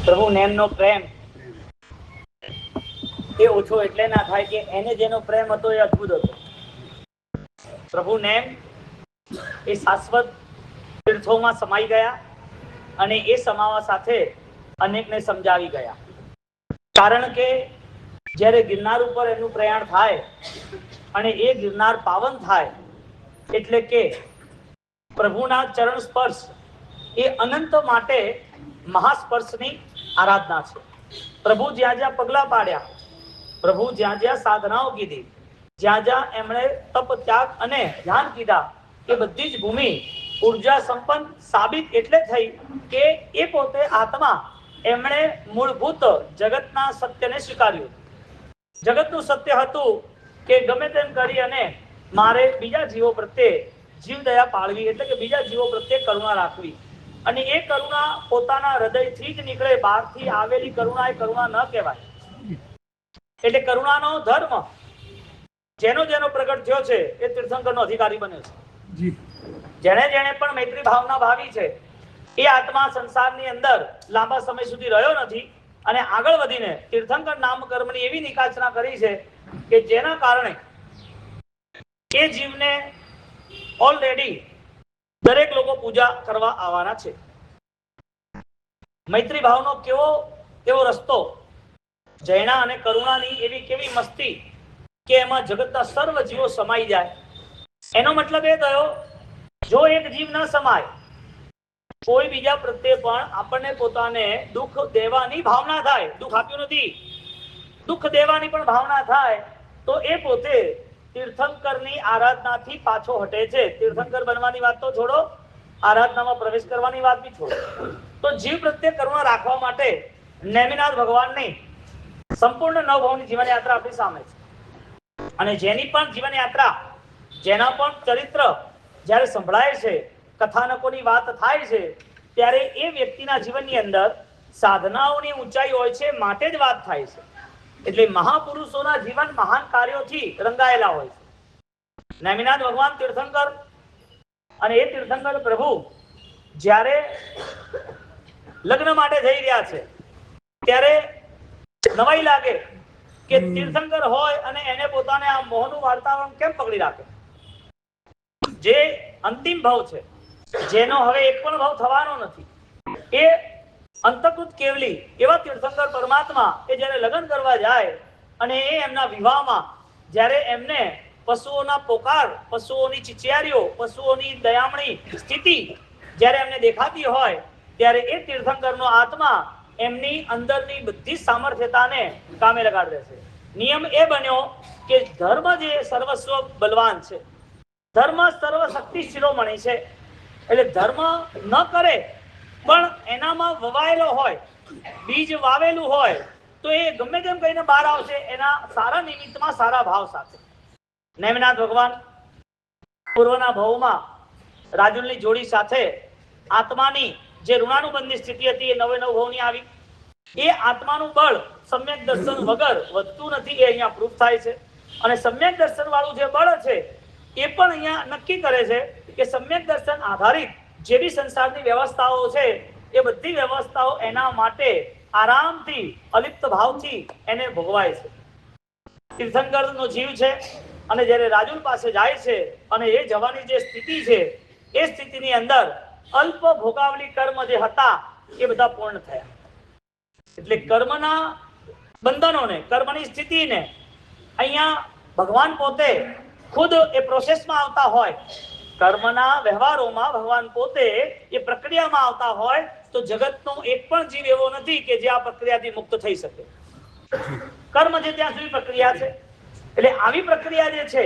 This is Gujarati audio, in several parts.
પ્રભુ નેમનો પ્રેમ એ ઓછો એટલે ના થાય કે એને જેનો પ્રેમ હતો એ અદ્ભુત હતો. પ્રભુ નેમ એ શાશ્વત તીર્થોમાં સમાઈ ગયા અને એ સમાવા સાથે અનેકને સમજાવી ગયા. કારણ કે જ્યારે ગિરનાર ઉપર એનું પ્રયાણ થાય અને એ ગિરનાર પાવન થાય એટલે કે પ્રભુના ચરણ સ્પર્શ એ અનંત માટે મહાસ્પર્શની આરાધના છે. પ્રભુ જ્યાં જ્યાં પગલા પાડ્યા, પ્રભુ જ્યાં જ્યાં સાધનાઓ કીધી, જ્યાં જ્યાં એમણે તપ ત્યાગ અને ધ્યાન કીધા, એ બધી જ ભૂમિ ઉર્જા સંપન્ન સાબિત એટલે થઈ કે એ પોતે આત્મા એમણે મૂળભૂત જગતના સત્યને સ્વીકાર્યું. જગતનું સત્ય હતું કે ગમે તેમ કરી અને મારે બીજા જીવો પ્રત્યે જીવ દયા પાળવી, એટલે કે બીજા જીવો પ્રત્યે કરુણા રાખવી. અને એ કરુણા પોતાના હૃદયથી જ નીકળે, બહારથી આવેલી કરુણા એ કરુણા ન કહેવાય. એટલે કરુણાનો ધર્મ જેનો જેનો પ્રગટ થયો છે એ તીર્થંકરનો અધિકારી બન્યો છે. જેને જેને પણ મૈત્રી ભાવના ભાવી છે એ આત્મા સંસારની અંદર લાંબા સમય સુધી રહ્યો નથી અને આગળ વધીને તીર્થંકર નામ કર્મની એવી નિકાસના કરી છે કે જેના કારણે એ જીવને ઓલરેડી દરેક લોકો પૂજા કરવા આવવાના છે. મૈત્રી ભાવનો કેવો એવો રસ્તો, જૈના અને કરુણાની એવી કેવી મસ્તી કે એમાં જગતના સર્વ જીવો સમાઈ જાય. એનો મતલબ એ થયો, જો એક જીવ ન સમાય, કોઈ બીજા પ્રત્યે પણ આપણને પોતાને દુઃખ દેવાની ભાવના થાય, દુઃખ આપ્યું નથી, દુઃખ દેવાની પણ ભાવના થાય, તો એ પોતે તીર્થંકરની આરાધનાથી પાછો હટે છે. તીર્થંકર બનવાની વાત તો છોડો, આરાધનામાં પ્રવેશ કરવાની વાત બી છોડો. તો જીવ પ્રત્યે કરુણા રાખવા માટે નેમિનાથ ભગવાનની સંપૂર્ણ નવભાવની જીવન યાત્રા આપણી સામે છે. અને જેની પણ જીવન યાત્રા, જેના પણ ચરિત્ર જ્યારે સંભળાય છે, કથાનકોની વાત થાય છે, ત્યારે એ વ્યક્તિના જીવનની અંદર સાધનાઓની ઊંચાઈ હોય છે માટે જ વાત થાય છે. એટલે મહાપુરુષોના જીવન મહાન કાર્યોથી રંગાયેલા હોય છે. નેમિનાથ ભગવાન તીર્થંકર અને એ તીર્થંકર પ્રભુ જ્યારે લગ્ન માટે જઈ રહ્યા છે ત્યારે નવાઈ લાગે કે તીર્થંકર હોય અને એને પોતાને આ મોહનું વાતાવરણ કેમ પકડી રાખે. જે અંતિમ ભાવ છે, જેનો હવે એક પણ ભાવ થવાનો નથી, એ અંતકૃત કેવલી એવા તીર્થંકર પરમાત્મા એ જ્યારે લગ્ન કરવા જાય અને એ એમના વિવાહમાં જ્યારે એમને પશુઓના પોકાર, પશુઓની ચિચિયારીઓ, પશુઓની દયામણી સ્થિતિ જ્યારે એમને દેખાતી હોય, ત્યારે એ તીર્થંકરનો આત્મા એમની અંદરની બધી સામર્થ્યતાને કામે લગાડી દેશે. નિયમ એ બન્યો કે ધર્મ જે સર્વસ્વ બલવાન છે, ધર્મ સર્વ શક્તિ શિરોમણી છે. એટલે ધર્મ ન કરે પણ એનામાં વવાયેલો હોય, બીજ વાવેલું હોય, તો એ ગમે તેમ કહીને બહાર આવશે એના સારા નિમિત્તમાં, સારા ભાવ સાથે. નેમિનાથ ભગવાન પૂર્વના ભાવમાં રાજુલની જોડી સાથે આત્માની જે ઋણાનુબંધની સ્થિતિ હતી એ નવે નવ ભાવની આવી. એ આત્માનું બળ સમ્યક દર્શન વગર વધતું નથી, એ અહીંયા પ્રૂફ થાય છે. અને સમ્યક દર્શન વાળું જે બળ છે એ પણ અહીંયા નક્કી કરે છે કે સમ્યક દર્શન આધારિત જે બી સંસારની વ્યવસ્થાઓ છે એ બધી વ્યવસ્થાઓ એના માટે આરામથી, અલિપ્ત ભાવથી એને ભોગવાય છે. તીર્થંકરનો જીવ છે અને જ્યારે રાજુલ પાસે જાય છે અને એ જવાની જે સ્થિતિ છે એ સ્થિતિની અંદર અલ્પ ભોગાવલી કર્મ જે હતા એ બધા પૂર્ણ થયા. એટલે કર્મના બંધનોને, કર્મની સ્થિતિને અહીંયા ભગવાન પોતે ખુદ એ પ્રોસેસમાં આવતા હોય, કર્મના વ્યવહારોમાં ભગવાન પોતે એ પ્રક્રિયામાં આવતા હોય, તો જગતનો એક પણ જીવ એવો નથી કે જે આ પ્રક્રિયાથી મુક્ત થઈ શકે. કર્મ જે ત્યાં સુધી પ્રક્રિયા છે. એટલે આવી પ્રક્રિયા જે છે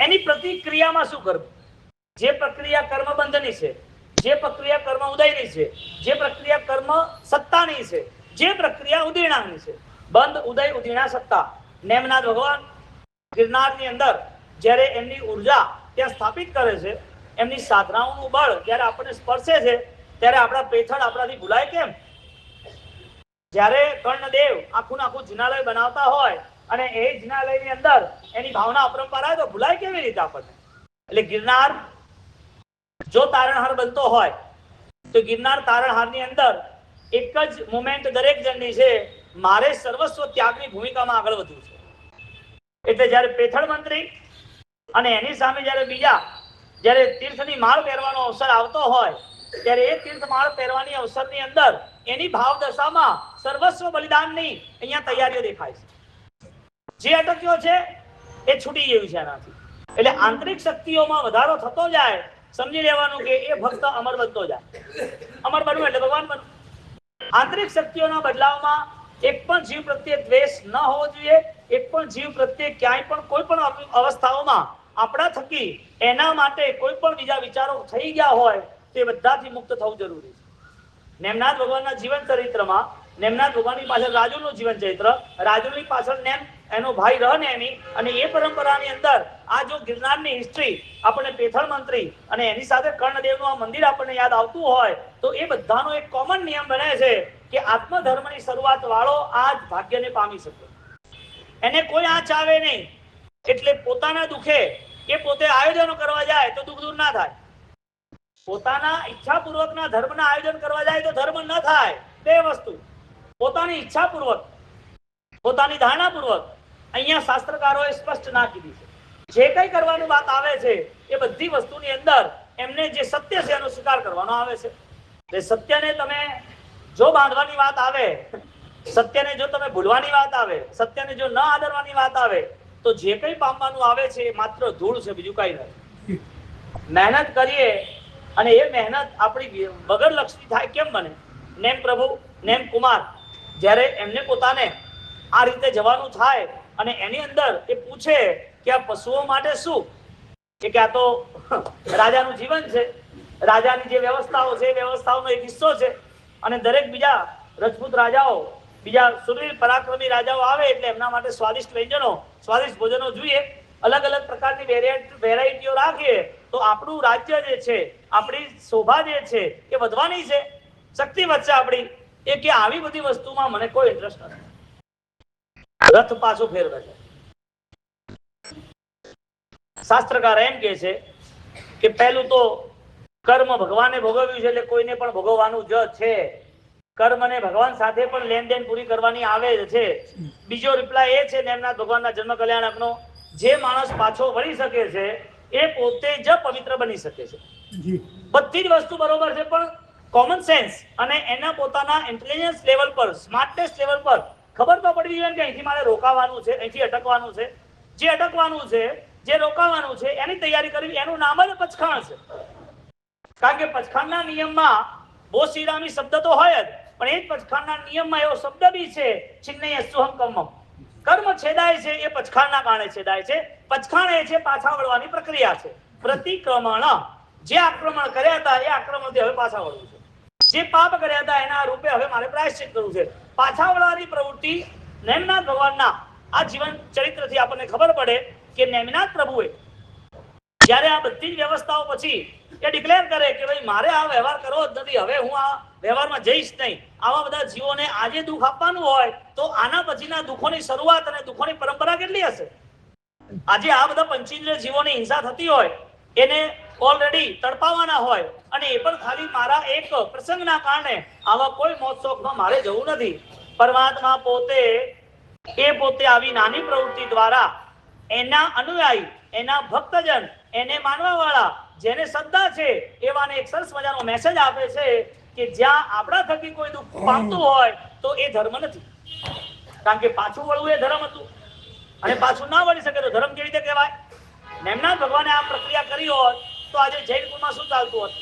એની પ્રતિક્રિયામાં શું કરવું? જે પ્રક્રિયા કર્મ બંધની છે, જે પ્રક્રિયા કર્મ ઉદયની છે, જે પ્રક્રિયા કર્મ સત્તાની છે, જે પ્રક્રિયા ઉદીર્ણાની છે, બંધ, ઉદય, ઉદીર્ણા, સત્તા. નેમનાથ ભગવાન ગિરનારની અંદર જ્યારે એમની ઉર્જા ત્યાં સ્થાપિત કરે છે, એમની સાધનાઓનું બળ જ્યારે આપણને સ્પર્શે છે, ત્યારે આપણા પેથળ આપણાથી ભૂલાય કેમ? જ્યારે કર્ણદેવ આખું આખું જિનાલય બનાવતા હોય અને એ જિનાલયની અંદર એની ભાવના અપરંપાર હોય તો ભૂલાય કેવી રીતે આપણને? એટલે ગિરનાર જો તારણહાર બનતો હોય તો ગિરનાર તારણહારની અંદર એક જ મોમેન્ટ દરેક જણની છે, મારે સર્વસ્વ ત્યાગની ભૂમિકામાં આગળ વધવું છે. એટલે જ્યારે પેથળ મંત્રી અને એની સામે જ્યારે બીજા જ્યારે તીર્થની માળ પહેરવાનો અવસર આવતો હોય ત્યારે એ તીર્થ માળ પહેરવાની અવસરની અંદર એની ભાવ દશામાં સર્વસ્વ બલિદાનની અહીંયા તૈયારીઓ દેખાય છે. જે અટક્યો છે એ છૂટી ગયું છે એનાથી. એટલે આંતરિક શક્તિઓમાં વધારો થતો જાય, સમજી લેવાનું કે એ ભક્ત અમર બનતો જાય. અમર બનવું એટલે ભગવાન બનવું. આંતરિક શક્તિઓના બદલાવમાં એક પણ જીવ પ્રત્યે દ્વેષ ન હોવો જોઈએ. એક પણ જીવ પ્રત્યે ક્યાંય પણ કોઈ પણ અવસ્થાઓમાં આપણા થકી એના માટે કોઈ પણ બીજા વિચારો થઈ ગયા હોય તે બધાથી મુક્ત થવું જરૂરી છે. નેમનાથ ભગવાનના જીવન ચરિત્રમાં નેમનાથ ભગવાનની પાછળ રાજુનું જીવન ચરિત્ર, રાજુની પાછળ નેમ એનો ભાઈ રનેમી, અને એ પરંપરાની અંદર આ જો ગિરનારની હિસ્ટ્રી આપણને પેથળ મંત્રી અને એની સાથે કર્ણદેવનું આ મંદિર આપણને યાદ આવતું હોય તો એ બધાનો એક કોમન નિયમ બને છે કે આત્મધર્મની શરૂઆત વાળો આ જ ભાગ્યને પામી શકે. એને કોઈ આંચ આવે નહીં. એટલે પોતાના દુખે એ પોતે આયોજનો કરવા જાય તો દુઃખ દૂર ના થાય. પોતાના ઈચ્છાપૂર્વકના ધર્મના આયોજન કરવા જાય તો ધર્મ ન થાય. બે વસ્તુ, પોતાની ઈચ્છાપૂર્વક, પોતાની ધારણાપૂર્વક અહીંયા શાસ્ત્રકારોએ સ્પષ્ટ ના કીધી છે. જે કંઈ કરવાની વાત આવે છે એ બધી વસ્તુની અંદર એમને જે સત્ય છે એનો સ્વીકાર કરવાનો આવે છે. એટલે સત્યને તમે જો બાંધવાની વાત આવે, સત્યને જો તમે ભૂલવાની વાત આવે, સત્યને જો ન આદરવાની વાત આવે તો જે કંઈ પામવાનું આવે છે એ માત્ર ધૂળ છે, બીજું કઈ નથી. મહેનત કરીએ અને એ મહેનત આપણી વગર લક્ષ્મી થાય કેમ બને? નેમ પ્રભુ, નેમ કુમાર જ્યારે એમને પોતાને આ રીતે જવાનું થાય અને એની અંદર એ પૂછે કે આ પશુઓ માટે શું, કે આ તો રાજાનું જીવન છે, રાજાની જે વ્યવસ્થાઓ છે એ વ્યવસ્થાઓનો એક હિસ્સો છે, અને દરેક બીજા રજપૂત રાજાઓ, બીજા સુરવીર પરાક્રમી રાજાઓ આવે એટલે એમના માટે સ્વાદિષ્ટ વ્યંજનો, સ્વાદિષ્ટ ભોજનો જોઈએ. અલગ અલગ પ્રકારની વેરાયટીઓ રાખીએ તો આપણું રાજ્ય જે છે, આપણી શોભા જે છે એ વધવાની છે, શક્તિ વધશે આપણી. એ કે આવી બધી વસ્તુમાં મને કોઈ ઇન્ટરેસ્ટ નથી. રથ પાછું ફેરવે છે. શાસ્ત્રકાર એમ કે છે કે પહેલું તો કર્મ ભગવાને ભોગવ્યું છે એટલે કોઈને પણ ભોગવવાનું જ છે. કર્મને ભગવાન સાથે પણ લેનદેન પૂરી કરવાની આવે છે. બીજો રિપ્લાય એ છે નેમનાથ ભગવાનના જન્મ કલ્યાણકનો, જે માણસ પાછો વળી શકે છે એ પોતે જ પવિત્ર બની શકે છે. બધી જ વસ્તુ બરોબર છે, પણ કોમન સેન્સ અને એના પોતાના ઇન્ટેલિજન્સ લેવલ પર, સ્માર્ટનેસ લેવલ પર ખબર તો પડવી જોઈએ કે અહીંથી મારે રોકાવાનું છે, અહીંથી અટકવાનું છે. જે અટકવાનું છે, જે રોકાવાનું છે એની તૈયારી કરવી, એનું નામ જ પચખાણ છે. કારણ કે પચખાણના નિયમમાં બહુ શ્રીરામી શબ્દ તો હોય જ, પણ એ જ પચખાણના નિયમમાં એવો શબ્દ બી છે, છિન્નય અસુહમ કર્મમ. કર્મ છેદાય છે એ પચખાણના કારણે છેદાય છે. પચખાણ એ છે પાછા વળવાની પ્રક્રિયા છે. પ્રતિક્રમણ, જે આક્રમણ કર્યા હતા એ આક્રમણથી હવે પાછા વળવું છે. જે પાપ કર્યા હતા એના રૂપે હવે મારે પ્રાયશ્ચિત કરવું છે. પાછા વળવાની પ્રવૃત્તિ નેમનાથ ભગવાનના આ જીવન ચરિત્રથી આપણને ખબર પડે કે નેમિનાથ પ્રભુએ જ્યારે આ બધી જ વ્યવસ્થાઓ પછી એ ડિક્લેર કરે કે ભાઈ મારે આ વ્યવહાર કરવો જ નથી, હવે હું આ વ્યવહારમાં જઈશ નહીં. આવા બધા જીવોને આજે દુઃખ આપવાનું હોય તો આના પછીના દુઃખોની શરૂઆત અને દુઃખોની પરંપરા કેટલી હશે? આજે આ બધા પંચેન્દ્રિય જીવોની હિંસા થતી હોય, એને ઓલરેડી તડપાવાના હોય, અને એ પણ ખાલી મારા એક પ્રસંગના કારણે આવા કોઈ મહોત્સવમાં મારે જવું નથી. પરમાત્મા પોતે આવી નાની પ્રવૃત્તિ દ્વારા એના અનુયાયી, એના ભક્તજન, એને માનવા વાળા, જેને શ્રદ્ધા છે એવાને એક સરસ મજાનો મેસેજ આપે છે કે જ્યાં આપણા થકી કોઈ દુઃખ પામતું હોય તો એ ધર્મ નથી. કારણ કે પાછું વળવું એ ધર્મ હતું, અને પાછું ના વળી શકે તો ધર્મ કેવી રીતે કહેવાય? નેમનાથ ભગવાને આ પ્રક્રિયા કરી હોત તો આજે જૈન કુળમાં શું ચાલતું હોત?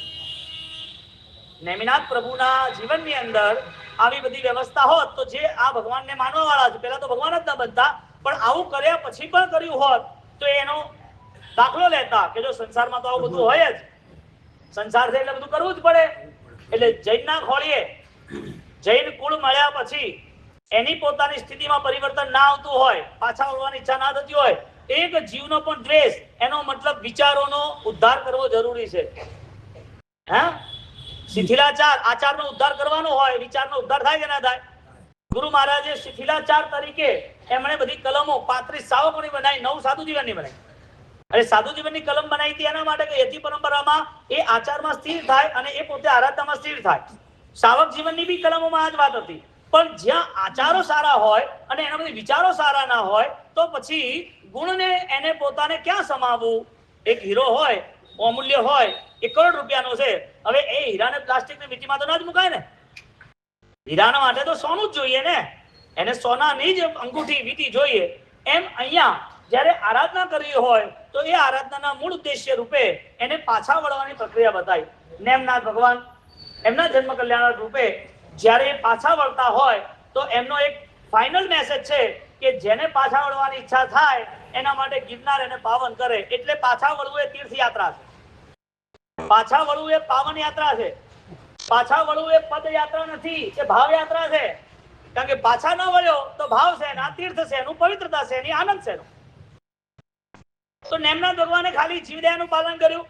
નેમિનાથ પ્રભુના જીવનની અંદર આવી બધી વ્યવસ્થા હોત તો જે આ ભગવાનને માનવા વાળા છે, પહેલા તો ભગવાન જ ન બનતા, પણ આવું કર્યા પછી પણ કર્યું હોત તો એનો દાખલો લેતા કે જો સંસારમાં તો આવું બધું હોય જ, સંસાર છે એટલે બધું કરવું જ પડે. એટલે જૈનના ખોળીએ જૈન કુળ મળ્યા પછી એની પોતાની સ્થિતિમાં પરિવર્તન ના આવતું હોય, પાછા વળવાની ઈચ્છા ના થતી હોય, એક જીવનો પણ દ્વેષ, એનો મતલબ વિચારોનો ઉદ્ધાર કરવો જરૂરી છે. હા, શિથિલાચાર, આચારનો ઉદ્ધાર કરવાનો હોય, વિચારનો ઉદ્ધાર થાય કે ના થાય? ગુરુ મહારાજે શિથિલાચાર તરીકે એમણે બધી કલમો 35 સાવકોની બનાવી, 9 સાધુ જીવનની બનાવી. અને સાધુ જીવનની કલમ બનાવી હતી એના માટે કે યતિ પરંપરામાં એ આચારમાં સ્થિર થાય અને એ પોતે આરાધનામાં સ્થિર થાય. સાવક જીવનની બી કલમોમાં આ જ વાત હતી. પણ જ્યાં આચારો સારા હોય અને એના બધી વિચારો સારા ના હોય તો પછી ગુણને એને પોતાને ક્યાં સમાવવું? એક હીરો હોય, અમૂલ્ય હોય, 1 કરોડ રૂપિયાનો છે, હવે એ હીરાને પ્લાસ્ટિકની વીંટીમાં તો ના જ મુકાય ને. હીરાના માટે તો સોનું જ જોઈએ ને, એને સોનાની જ અંગૂઠી વીંટી જોઈએ. એમ અહીંયા જ્યારે આરાધના કરવી હોય તો એ આરાધનાના મૂળ ઉદ્દેશ્ય રૂપે એને પાછા વળવાની પ્રક્રિયા બતાવી. નેમનાથ ભગવાન એમના જન્મ કલ્યાણ રૂપે જ્યારે પાછા વળતા હોય તો એમનો એક ફાઇનલ મેસેજ છે કે જેને પાછા વળવાની ઈચ્છા થાય એના માટે ગિરનાર એને પાવન કરે. એટલે પાછા વળવું એ તીર્થયાત્રા છે, પાછા વળવું એ પાવન યાત્રા છે, પાછા વળવું એ પદયાત્રા નથી, એ ભાવયાત્રા છે. કારણ કે પાછા ન વળ્યો તો ભાવ છે, આ તીર્થ છે, એનું પવિત્રતા છે, એની આનંદ છે. તો નેમનાથ ભગવાને ખાલી જીવદયાનું પાલન કર્યું,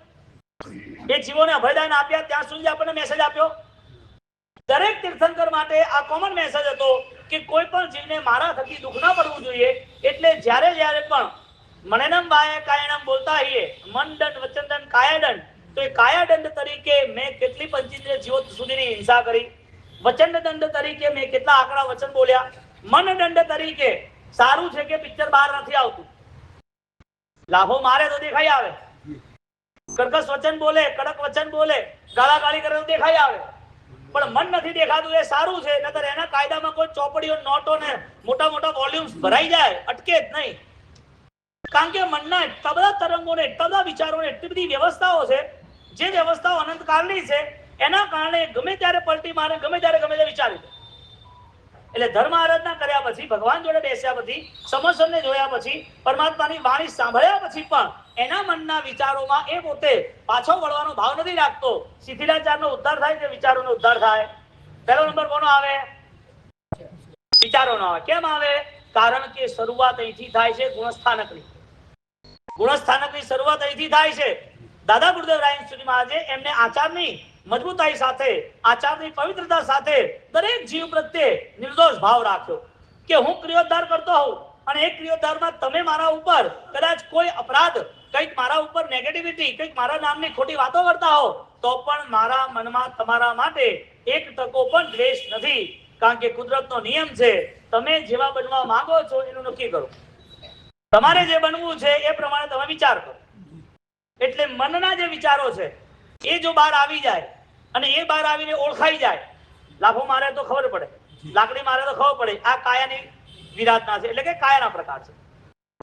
એ જીવોને અભયદાન આપ્યા, ત્યાં સુધી આપણને મેસેજ આપ્યો. દરેક તીર્થંકર માટે આ કોમન મેસેજ હતો કે કોઈ પણ જીવને મારા થકી દુઃખ ના પડવું જોઈએ. એટલે જ્યારે પણ મનેનમ વાય કાયણમ બોલતા હોઈએ, મન દંડ, વચન દંડ, કાયા દંડ, તો એ કાયા દંડ તરીકે મેં કેટલી પંચેન્દ્રિય જીવો સુધીની હિંસા કરી, વચન દંડ તરીકે મેં કેટલા આકરા વચન બોલ્યા, મન દંડ તરીકે સારું છે કે પિક્ચર બહાર નથી આવતું, લાભો મારે તો દેખાઈ આવે, કર્કશ વચન બોલે, કડક વચન બોલે, ગાળાગાળી કરે તો દેખાઈ આવે, પણ મન નથી દેખાતું એ સારું છે. નતર એના કાયદામાં કોઈ ચોપડીઓ, નોટો ને મોટા મોટા વોલ્યુમ્સ ભરાઈ જાય, અટકે જ નહીં. કારણ કે મનના એટલા બધા તરંગોને, એટલા બધા વિચારોને, એટલી બધી વ્યવસ્થાઓ છે, જે વ્યવસ્થાઓ અનંતકાળની છે, એના કારણે ગમે ત્યારે પલટી મારે, ગમે ત્યારે ગમે તે વિચારી દે. એટલે ધર્મ આરાધના કર્યા પછી, ભગવાન જોડે બેસ્યા પછી, સમસરને જોયા પછી, પરમાત્માની વાણી સાંભળ્યા પછી પણ એના મનના વિચારોમાં એ પોતે પાછો વળવાનો ભાવ નથી રાખતો. શિથિલાચારનો ઉદ્ધાર થાય કે વિચારોનો ઉદ્ધાર થાય? પહેલો નંબર કોનો આવે? વિચારોનો આવે. કેમ આવે? કારણ કે શરૂઆત અહીંથી થાય છે ગુણસ્થાનકની. ગુણસ્થાનકની શરૂઆત અહીંથી થાય છે. દાદા ગુરુદેવ રાયન સુધી મહારાજે એમને આચારની મજબૂતાઈ સાથે, આચારની પવિત્રતા સાથે દરેક જીવ પ્રત્યે નિર્દોષ ભાવ રાખ્યો કે હું ક્રિયોદ્ધાર કરતો હોઉં અને એ ક્રિયોદ્ધારમાં તમે મારા ઉપર કદાચ કોઈ અપરાધ, કંઈક મારા ઉપર નેગેટિવિટી, કંઈક મારા નામની ખોટી વાતો કરતા હો તો પણ મારા મનમાં તમારા માટે એક ટકો પણ દ્વેષ નથી. કારણ કે કુદરતનો નિયમ છે, તમે જેવા બનવા માંગો છો એનું નક્કી કરો. તમારે જે બનવું છે એ પ્રમાણે તમે વિચાર કરો. એટલે મનના જે વિચારો છે એ જો બહાર આવી જાય અને એ બહાર આવીને ઓળખાઈ જાય, લાફો મારે તો ખબર પડે, લાકડી મારે તો ખબર પડે આ કાયાની વિરાધના છે, એટલે કે કાયાના પ્રકાર છે.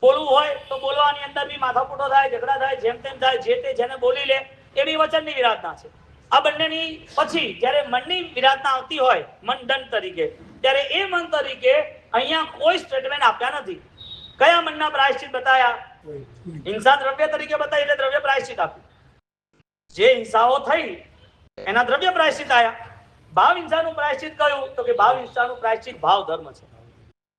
બોલવું હોય તો બોલવાની અંદર બી માથાકૂટો થાય, ઝઘડા થાય, જેમ તેમ થાય, જે તે જેને બોલી લે એવી વચનની વિરાધના છે. આ બંનેની પછી જ્યારે મનની વિરાધના આવતી હોય મન દંડ તરીકે, ત્યારે એ મન તરીકે અહીંયા કોઈ સ્ટેટમેન્ટ આપ્યા નથી. કયા મનના પ્રાયશ્ચિત બતાયા? હિંસા દ્રવ્ય તરીકે બતાવી એટલે દ્રવ્ય પ્રાયશ્ચિત આપ્યું. જે હિંસાઓ થઈ એના દ્રવ્ય પ્રાયશ્ચિત આયા. ભાવ હિંસાનું પ્રાયશ્ચિત કયું? તો કે ભાવ હિંસાનું પ્રાયશ્ચિત ભાવ ધર્મ છે.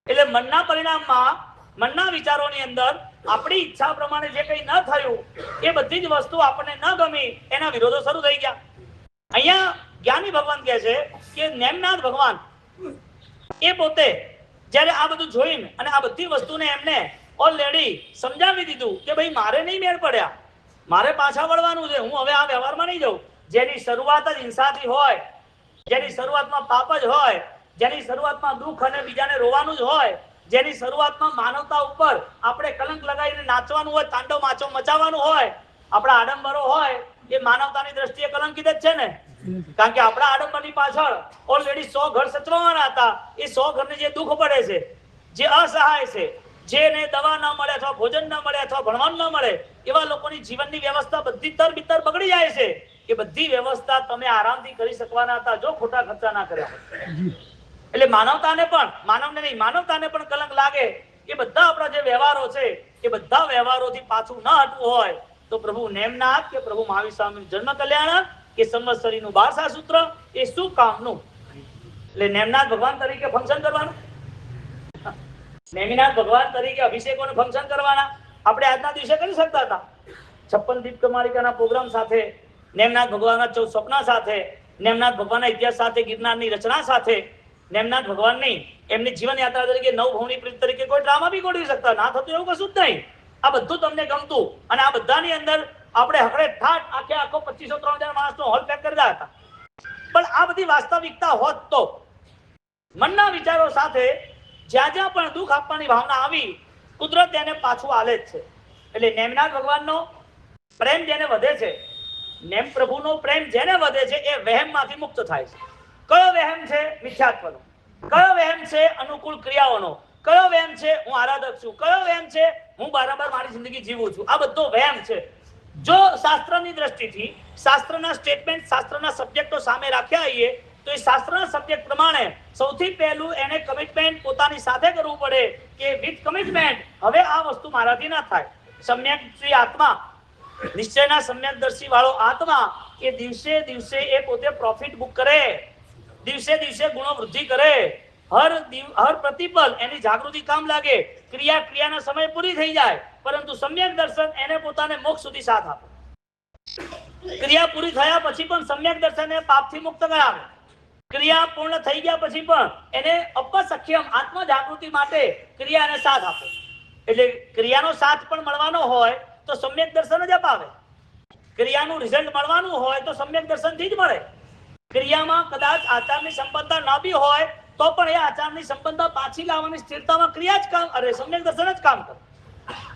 એટલે મનના પરિણામમાં, મનના વિચારોની અંદર આપણી ઈચ્છા પ્રમાણે જે કંઈ ન થયું એ બધી જ વસ્તુ આપણને ન ગમી, એના વિરોધો શરૂ થઈ ગયા. અહીંયા જ્ઞાની ભગવાન કહે છે કે નેમનાથ ભગવાન એ પોતે જ્યારે આ બધું જોઈને અને આ બધી વસ્તુને એમને ઓલરેડી સમજાવી દીધું કે ભાઈ મારે નહીં મેળ પડ્યા, મારે પાછા વળવાનું છે, હું હવે આ વ્યવહારમાં નહીં જાઉં. જેની શરૂઆત જ હિંસાથી હોય, જેની શરૂઆતમાં પાપ જ હોય, જેની શરૂઆતમાં દુઃખ અને બીજાને રોવાનું જ હોય, જેની શરૂઆતમાં માનવતા ઉપર આપણે કલંક લગાવીને નાચવાનું હોય, તાંડવ માચો મચાવવાનું હોય, આપણા આડંબરો હોય, એ માનવતાની દ્રષ્ટિએ કલંકિત જ છે ને. કારણ કે આપણા આડંબરની પાછળ ઓલરેડી 100 ઘર સચવાવાના હતા. એ 100 ઘરને જે દુઃખ પડે છે, જે અસહાય છે, જેને દવા ન મળે અથવા ભોજન ન મળે અથવા ભણવાનું ન મળે, એવા લોકોની જીવનની વ્યવસ્થા બધી તરબીતર બગડી જાય છે. એ બધી વ્યવસ્થા તમે આરામથી કરી શકવાના હતા જો ખોટા ખર્ચા ના કર્યા હોય. એટલે માનવતાને પણ, માનવને નહીં, માનવતાને પણ કલંક લાગે. એ બધા આપણા જે વ્યવહારો છે એ બધા વ્યવહારોથી પાછું ન હટવું હોય તો પ્રભુ નેમનાથ કે પ્રભુ મહાવીર સ્વામી જન્મ કલ્યાણ કે સંવત્સરીનું 12 સૂત્ર એ શું કામનું? એટલે નેમનાથ ભગવાન તરીકે ફંક્શન કરવાનું, નેમિનાથ ભગવાન તરીકે અભિષેકોને ફંક્શન કરવાના આપણે આજના દિવસે કરી શકતા હતા. 56 દીપ કમાલિકાના પ્રોગ્રામ સાથે, નેમનાથ ભગવાનના 14 સ્વપ્ન સાથે, નેમનાથ ભગવાનના ઇતિહાસ સાથે, ગિરનારની રચના સાથે, નેમનાથ ભગવાનની એમની જીવન યાત્રા તરીકે નવભવની પ્રીત તરીકે કોઈ ડ્રામા બી ગોઠવી શકતા ના થતું એવું કશું જ નહીં. આ બધું તમને ગમતું અને આ બધાની અંદર આપણે હકડે ઠાટ આખો 2500-3000 માણસનો હોલ પેક કરતા હતા. પણ આ બધી વાસ્તવિકતા હોત તો મનના વિચારો સાથે જ્યાં જ્યાં પણ દુઃખ આપવાની ભાવના આવી, કુદરત એને પાછું આલે જ છે. એટલે નેમનાથ ભગવાનનો પ્રેમ જેને વધે છે, નેમ પ્રભુનો પ્રેમ જેને વધે છે, એ વહેમમાંથી મુક્ત થાય છે. કયો વહેમ છે? મિથ્યાત્વનો. કયો વહેમ છે? અનુકૂળ ક્રિયાઓનો. કયો વહેમ છે? હું આરાધક છું. કયો વહેમ છે? હું બરાબર મારી જિંદગી જીવું છું. આ બધો વહેમ છે. જો શાસ્ત્રની દ્રષ્ટિથી શાસ્ત્રના સ્ટેટમેન્ટ, શાસ્ત્રના સબ્જેક્ટો સામે રાખ્યા આવીએ તો એ શાસ્ત્રના સબ્જેક્ટ પ્રમાણે સૌથી પહેલું એને કમિટમેન્ટ પોતાની સાથે કરવું પડે કે વિથ કમિટમેન્ટ હવે આ વસ્તુ મારાથી ના થાય. સમ્યક શ્રી આત્મા, નિશ્ચયના સમ્યકદર્શી વાળો આત્મા એ દિવસે દિવસે એ પોતે પ્રોફિટ બુક કરે, દિવસે દિવસે ગુણો વૃદ્ધિ કરે, હર પ્રતિપલ એની જાગૃતિ કામ લાગે, ક્રિયાના સમય પૂરી થઈ જાય, પરંતુ સમ્યક દર્શન એને પોતાને મોક્ષ સુધી સાથ આપે. ક્રિયા પૂરી થયા પછી પણ સમ્યક દર્શન એ પાપથી મુક્ત કરાવે. ક્રિયા પૂર્ણ થઈ ગયા પછી પણ એને અપસખ્યમ આત્મ જાગૃતિ માટે ક્રિયા એને સાથ આપે. એટલે ક્રિયાનો સાથ પણ મળવાનો હોય તો સમ્યક દર્શન જ અપાવે. ક્રિયાનું રિઝલ્ટ મળવાનું હોય તો સમ્યક દર્શનથી જ મળે. ક્રિયામાં કદાચ આચારની સંપન્નતા ના બી હોય તો પણ એ આચારની સંપન્નતા પાછી લાવવાની સ્થિરતામાં ક્રિયા જ કામ, સમ્યક દર્શન જ કામ કરે.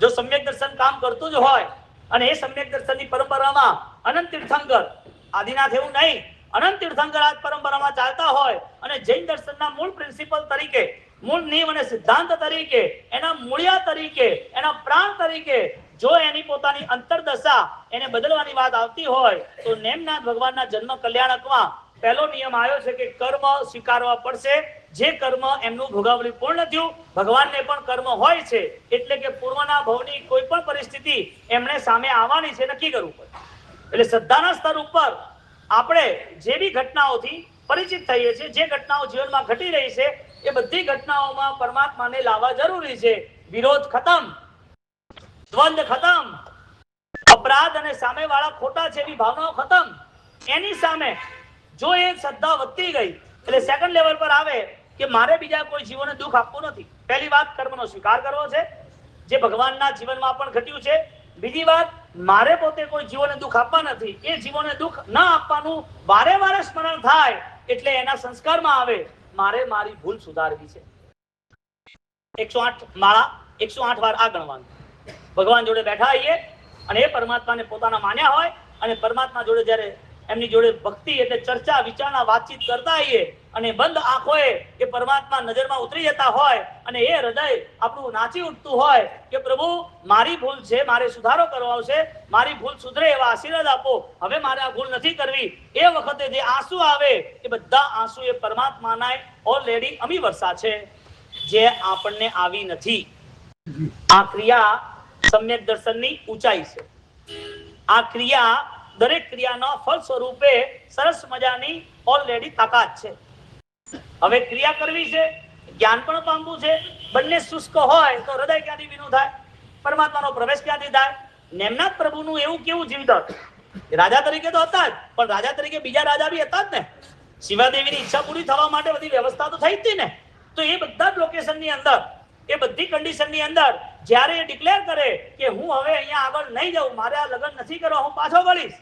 જો સમ્યક દર્શન કામ કરતું જ હોય અને એ સમ્યક દર્શનની પરંપરામાં અનંત તીર્થંકર, આદિનાથ એવું નહીં, અનંત તીર્થંકર આ પરંપરામાં ચાલતા હોય અને જૈન દર્શનના મૂળ પ્રિન્સિપલ તરીકે, મૂળ નિયમ અને સિદ્ધાંત તરીકે, એના મૂળિયા તરીકે, એના પ્રાણ તરીકે જો એની પોતાની અંતરદશા એને બદલવાની વાત આવતી હોય તો નેમનાથ ભગવાનના જન્મ કલ્યાણકમાં પહેલો નિયમ આવ્યો છે કે કર્મ સ્વીકારવા પડશે. જે કર્મ એમનું ભોગાવલી પૂર્ણ થયું, ભગવાનને પણ કર્મ હોય છે, એટલે કે પૂર્વના ભવની કોઈ પણ પરિસ્થિતિ એમણે સામે આવવાની છે, નક્કી કરવું પડે. એટલે શ્રદ્ધાના સ્તર ઉપર આપણે જે બી ઘટનાઓથી પરિચિત થઈએ છીએ, જે ઘટનાઓ જીવનમાં ઘટી રહી છે, એ બધી ઘટનાઓમાં પરમાત્માને લાવવા જરૂરી છે. વિરોધ ખતમ, દ્વંદ ખતમ, અપરાધ અને સામેવાળા ખોટા છે એવી ભાવનાઓ ખતમ. એની સામે જો એ શ્રદ્ધા વધતી ગઈ એટલે સેકન્ડ લેવલ પર આવે કે મારે બીજા કોઈ જીવોને દુઃખ આપવું નથી. પહેલી વાત કર્મનો સ્વીકાર કરવો છે, જે ભગવાનના જીવનમાં પણ ઘટ્યું છે. બીજી વાત, મારે પોતે કોઈ જીવોને દુઃખ આપવા નથી. એ જીવોને દુઃખ ના આપવાનું વારે વારે સ્મરણ થાય એટલે એના સંસ્કારમાં આવે મારે મારી ભૂલ સુધારવી છે. 108 માળા, 108 વાર આ ગણવાનું. ભગવાન જોડે બેઠા આવીએ અને એ પરમાત્માને પોતાના માન્યા હોય અને પરમાત્મા જોડે જ્યારે એમની જોડે ભક્તિ એટલે ચર્ચા વિચારણા વાતચીત કરતા આવીએ અને બંધ આંખોએ એ પરમાત્મા નજરમાં ઉતરી જતા હોય અને એ હૃદય આપણું નાચી ઉઠતું હોય કે પ્રભુ મારી ભૂલ છે, મારે સુધારો કરવો છે, મારી ભૂલ સુધરે એવા આશીર્વાદ આપો, હવે મારે આ ભૂલ નથી કરવી. એ વખતે જે આંસુ આવે એ બધા આંસુ એ પરમાત્માના ઓલરેડી અમી વર્ષા છે, જે આપણને આવી નથી. આ ક્રિયા સમ્યક દર્શનની ઊંચાઈ છે. આ ક્રિયા દરેક ક્રિયાના ફળ સ્વરૂપે સરસ મજાની ઓલરેડી તાકાત છે. હવે ક્રિયા કરવી છે, જ્ઞાન પણ પામવું છે. બંને શુષ્ક હોય તો હૃદય ક્યાંથી ભીનું થાય? પરમાત્માનો પ્રવેશ ક્યાંથી થાય? નેમનાથ પ્રભુનું એવું કેવું જીવન, રાજા તરીકે તો હતા જ, પણ રાજા તરીકે બીજા રાજા બી હતા જ ને. શિવાદેવીની ઈચ્છા પૂરી થવા માટે બધી વ્યવસ્થા તો થઈ જ હતી ને. તો એ બધા જ લોકેશનની અંદર, એ બધી કન્ડિશનની અંદર જ્યારે એ ડિક્લેર કરે કે હું હવે અહીંયા આગળ નહીં જાઉં, મારે આ લગ્ન નથી કરવા, હું પાછો વળીશ.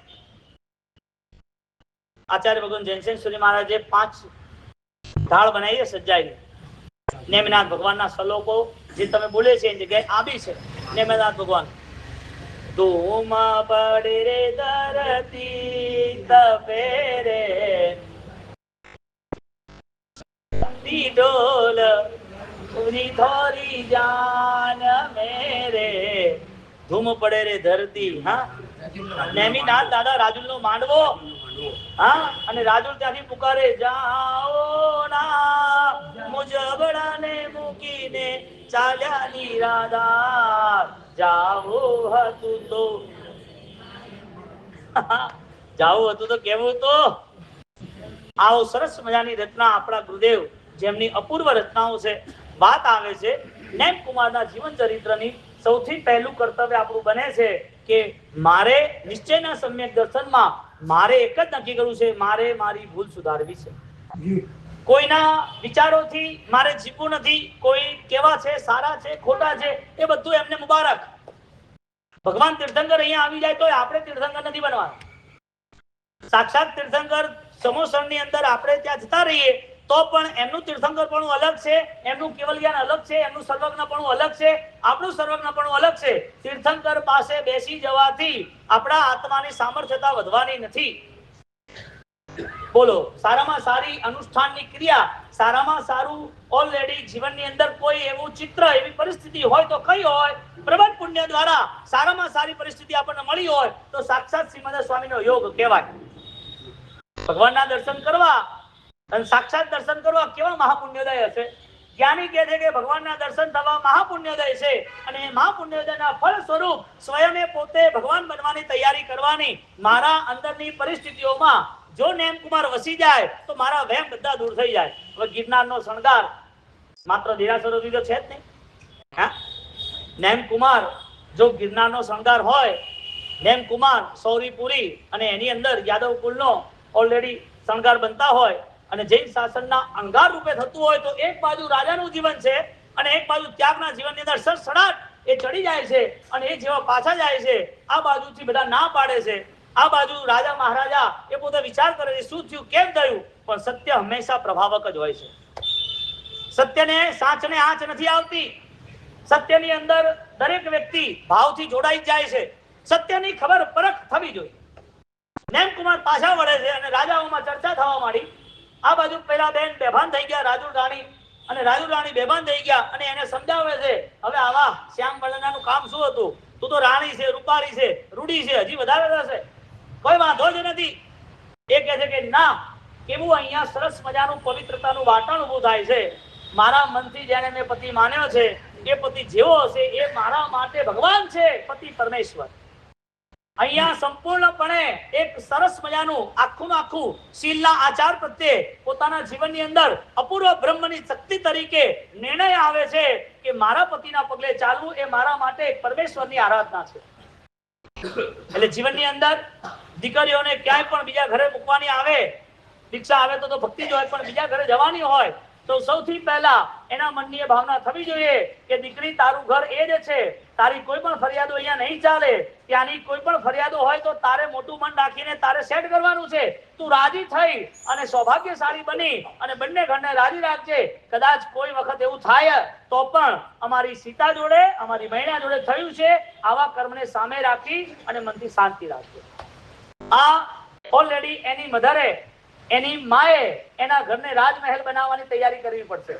આચાર્ય ભગવાન જૈનસેન મહારાજે 5 ઢાળ બનાવી સજાઈ. નેમનાથ ભગવાનના શ્લોકો જે તમે બોલે છે એની જગ્યાએ આ બી છે. નેમનાથ ભગવાન ધૂમ પડે રે ધરતી તપે રે ઢોલ પૂરી થોરી જાન મેરે. ધૂમ પડે રે ધરતી. હા, નેમિનાથ દાદા રાજુલ નો માંડવો. હા, અને રાજુલ ત્યાંથી પુકારે જાઓ ના મુજબડાને મૂકીને ચાલ્યા નિરાધાર. જાવો હતું તો જાવું હતું તો કેવું તો. આવો સરસ મજાની રચના આપણા ગુરુદેવ જેમની અપૂર્વ રચનાઓ છે. વાત આવે છે નેમ કુમારના જીવન ચરિત્રની સૌથી પહેલું કર્તવ્ય આપણું બને છે કે મારે નિશ્ચયના સમ્યક દર્શનમાં મારે એક જ નક્કી કરવું છે, મારે મારી ભૂલ સુધારવી છે. કોઈના વિચારોથી મારે જીવવું નથી. કોઈ કેવા છે, સારા છે, ખોટા છે, એ બધું એમને મુબારક. ભગવાન તીર્થંકર અહીંયા આવી જાય તો આપણે તીર્થંકર નથી બનવાના. સાક્ષાત તીર્થંકર સમોસણની અંદર આપણે ત્યાં જતા રહીએ તો પણ એમનું તીર્થંકરપણું અલગ છે, એમનું કેવલ જ્ઞાન અલગ છે, એમનું સર્વજ્ઞપણું અલગ છે, આપણું સર્વજ્ઞપણું અલગ છે. તીર્થંકર પાસે બેસી જવાથી આપણા આત્માની સામર્થ્યતા વધવાની નથી. બોલો, સારામાં સારી અનુષ્ઠાનની ક્રિયા, સારામાં સારું ઓલરેડી જીવનની અંદર કોઈ એવું ચિત્ર, એવી પરિસ્થિતિ હોય તો કઈ હોય? પ્રબળ પુણ્ય દ્વારા સારામાં સારી પરિસ્થિતિ આપણને મળી હોય તો સાક્ષાત શ્રીમદ સ્વામીનો યોગ કહેવાય. ભગવાનના દર્શન કરવા અને સાક્ષાત દર્શન કરવા કેવા મહાપુણ્યોદય હશે. જ્ઞાની કહે છે કે ભગવાનના દર્શન થવા મહાપુણ્યોદય છે અને એ મહાપુણ્યોદયના ફળ સ્વરૂપ સ્વયં પોતે ભગવાન બનવાની તૈયારી કરવાની. મારા અંદરની પરિસ્થિતિઓમાં જો નેમકુમાર વસી જાય તો મારા વહેમ બધા દૂર થઈ જાય. હવે ગિરનારનો શણગાર માત્ર દેરાસરો તો છે જ નહીં. હા, નેમકુમાર જો ગિરનારનો શણગાર હોય, નેમકુમાર સૌરીપુરી અને એની અંદર યાદવ કુલનો ઓલરેડી શણગાર બનતા હોય અને જૈન શાસનના અંગાર રૂપે થતું હોય તો એક બાજુ રાજાનું જીવન છે અને એક બાજુ ત્યાગના જીવનની અંદર સડસડાટ એ ચડી જાય છે અને એ જેવા પાછા જાય છે, આ બાજુથી બધા ના પાડે છે, આ બાજુ રાજા મહારાજા એ પોતે વિચાર કરે છે શું થયું, કેમ થયું. પણ સત્ય હંમેશા પ્રભાવક જ હોય છે. સત્યને સાચને આંચ નથી આવતી. સત્યની અંદર દરેક વ્યક્તિ ભાવથી જોડાઈ જાય છે. સત્યની ખબર પરખ થવી જોઈએ. નેમકુમાર પાછા વળે છે અને રાજાઓમાં ચર્ચા થવા માંડી. આ બાજુ પેલા બેન બેભાન થઈ ગયા, રાજુ રાણી, અને રાજુ રાણી બેભાન થઈ ગયા અને એને સમજાવે છે હવે આવા શ્યામ બળનાનું કામ શું હતું? તું તો રાણી છે, રૂપાળી છે, રૂડી છે, હજી વધારે થશે, કોઈ વાંધો જ નથી. એ કહે છે કે ના, કેવું અહીંયા સરસ મજાનું પવિત્રતાનું વાતાવરણ ઊભું થાય છે. મારા મનથી જેને મેં પતિ માન્યો છે એ પતિ જેવો હશે એ મારા માટે ભગવાન છે, પતિ પરમેશ્વર. અહીંયા સંપૂર્ણપણે એક સરસ મજાનું આખું આખું શીલના આચાર પ્રત્યે પોતાના જીવનની અંદર અપૂર્વ બ્રહ્મની શક્તિ તરીકે નિર્ણય આવે છે કે મારા પતિના પગલે ચાલવું એ મારા માટે પરમેશ્વરની આરાધના છે. એટલે જીવનની અંદર દીકરીઓને ક્યાંય પણ બીજા ઘરે મૂકવાની આવે, દીક્ષા આવે તો ભક્તિ જ હોય, પણ બીજા ઘરે જવાની હોય તો સૌથી પહેલા એના મનની એ ભાવના થવી જોઈએ કે દીકરી તારું ઘર એ જ છે, તારી કોઈ પણ ફરિયાદો અહીંયા નહીં ચાલે. ત્યાંની કોઈ પણ ફરિયાદો હોય તો તારે મોટું મન રાખીને તારે સેટ કરવાનું છે. તું રાજી થઈ અને સૌભાગ્યશાળી બની અને બંને ઘરને રાજી રાખજે. કદાચ કોઈ વખત એવું થાય તો પણ અમારી સીતા જોડે, અમારી મહિના જોડે થયું છે, આવા કર્મને સામે રાખી અને મનથી શાંતિ રાખજે. આ ઓલરેડી એની મધરે, એની માએ એના ઘરને રાજમહેલ બનાવવાની તૈયારી કરવી પડશે.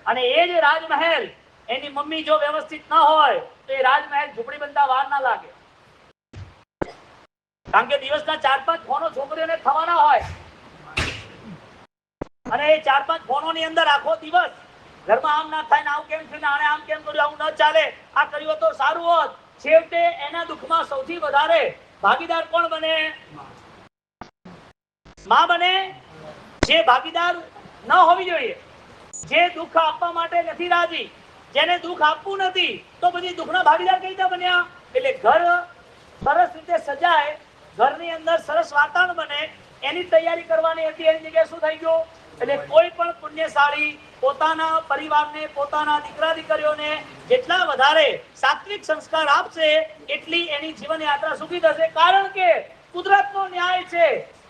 અને એ જે રાજમહેલ એની મમ્મી જો વ્યવસ્થિત ન હોય તો એ રાજમહેલ ઝૂંપડી બનતા વાર ના લાગે. કારણ કે દિવસના 4-5 ફોનો છોકરીઓને થવાના હોય અને એ 4-5 ફોનોની અંદર આખો દિવસ ઘરમાં આમ ના થાય ને આવું કેમ થયું ને આને આમ કેમ કર્યું, આવું ન ચાલે, આ કર્યું તો સારું હોત. છેવટે એના દુઃખમાં સૌથી વધારે ભાગીદાર કોણ બને? માં બને. જે ભાગીદાર ન હોવી જોઈએ, જે દુઃખ આપવા માટે નથી રાજી, જેને દુઃખ આપવું નથી, તો પછી દુઃખના ભાગીદાર કઈ રીતે બન્યા? એટલે ઘર સરસ રીતે સજાય, ઘરની અંદર સરસ વાતાવરણ બને, એની તૈયારી કરવાની હતી, એની જગ્યાએ શું થઈ ગયું? એટલે કોઈ પણ પુણ્યશાળી પોતાના પરિવારને, પોતાના દીકરા દીકરીઓને જેટલા વધારે સાત્વિક સંસ્કાર આપશે એટલી એની જીવન યાત્રા સુખી થશે. કારણ કે કુદરતનો ન્યાય છે,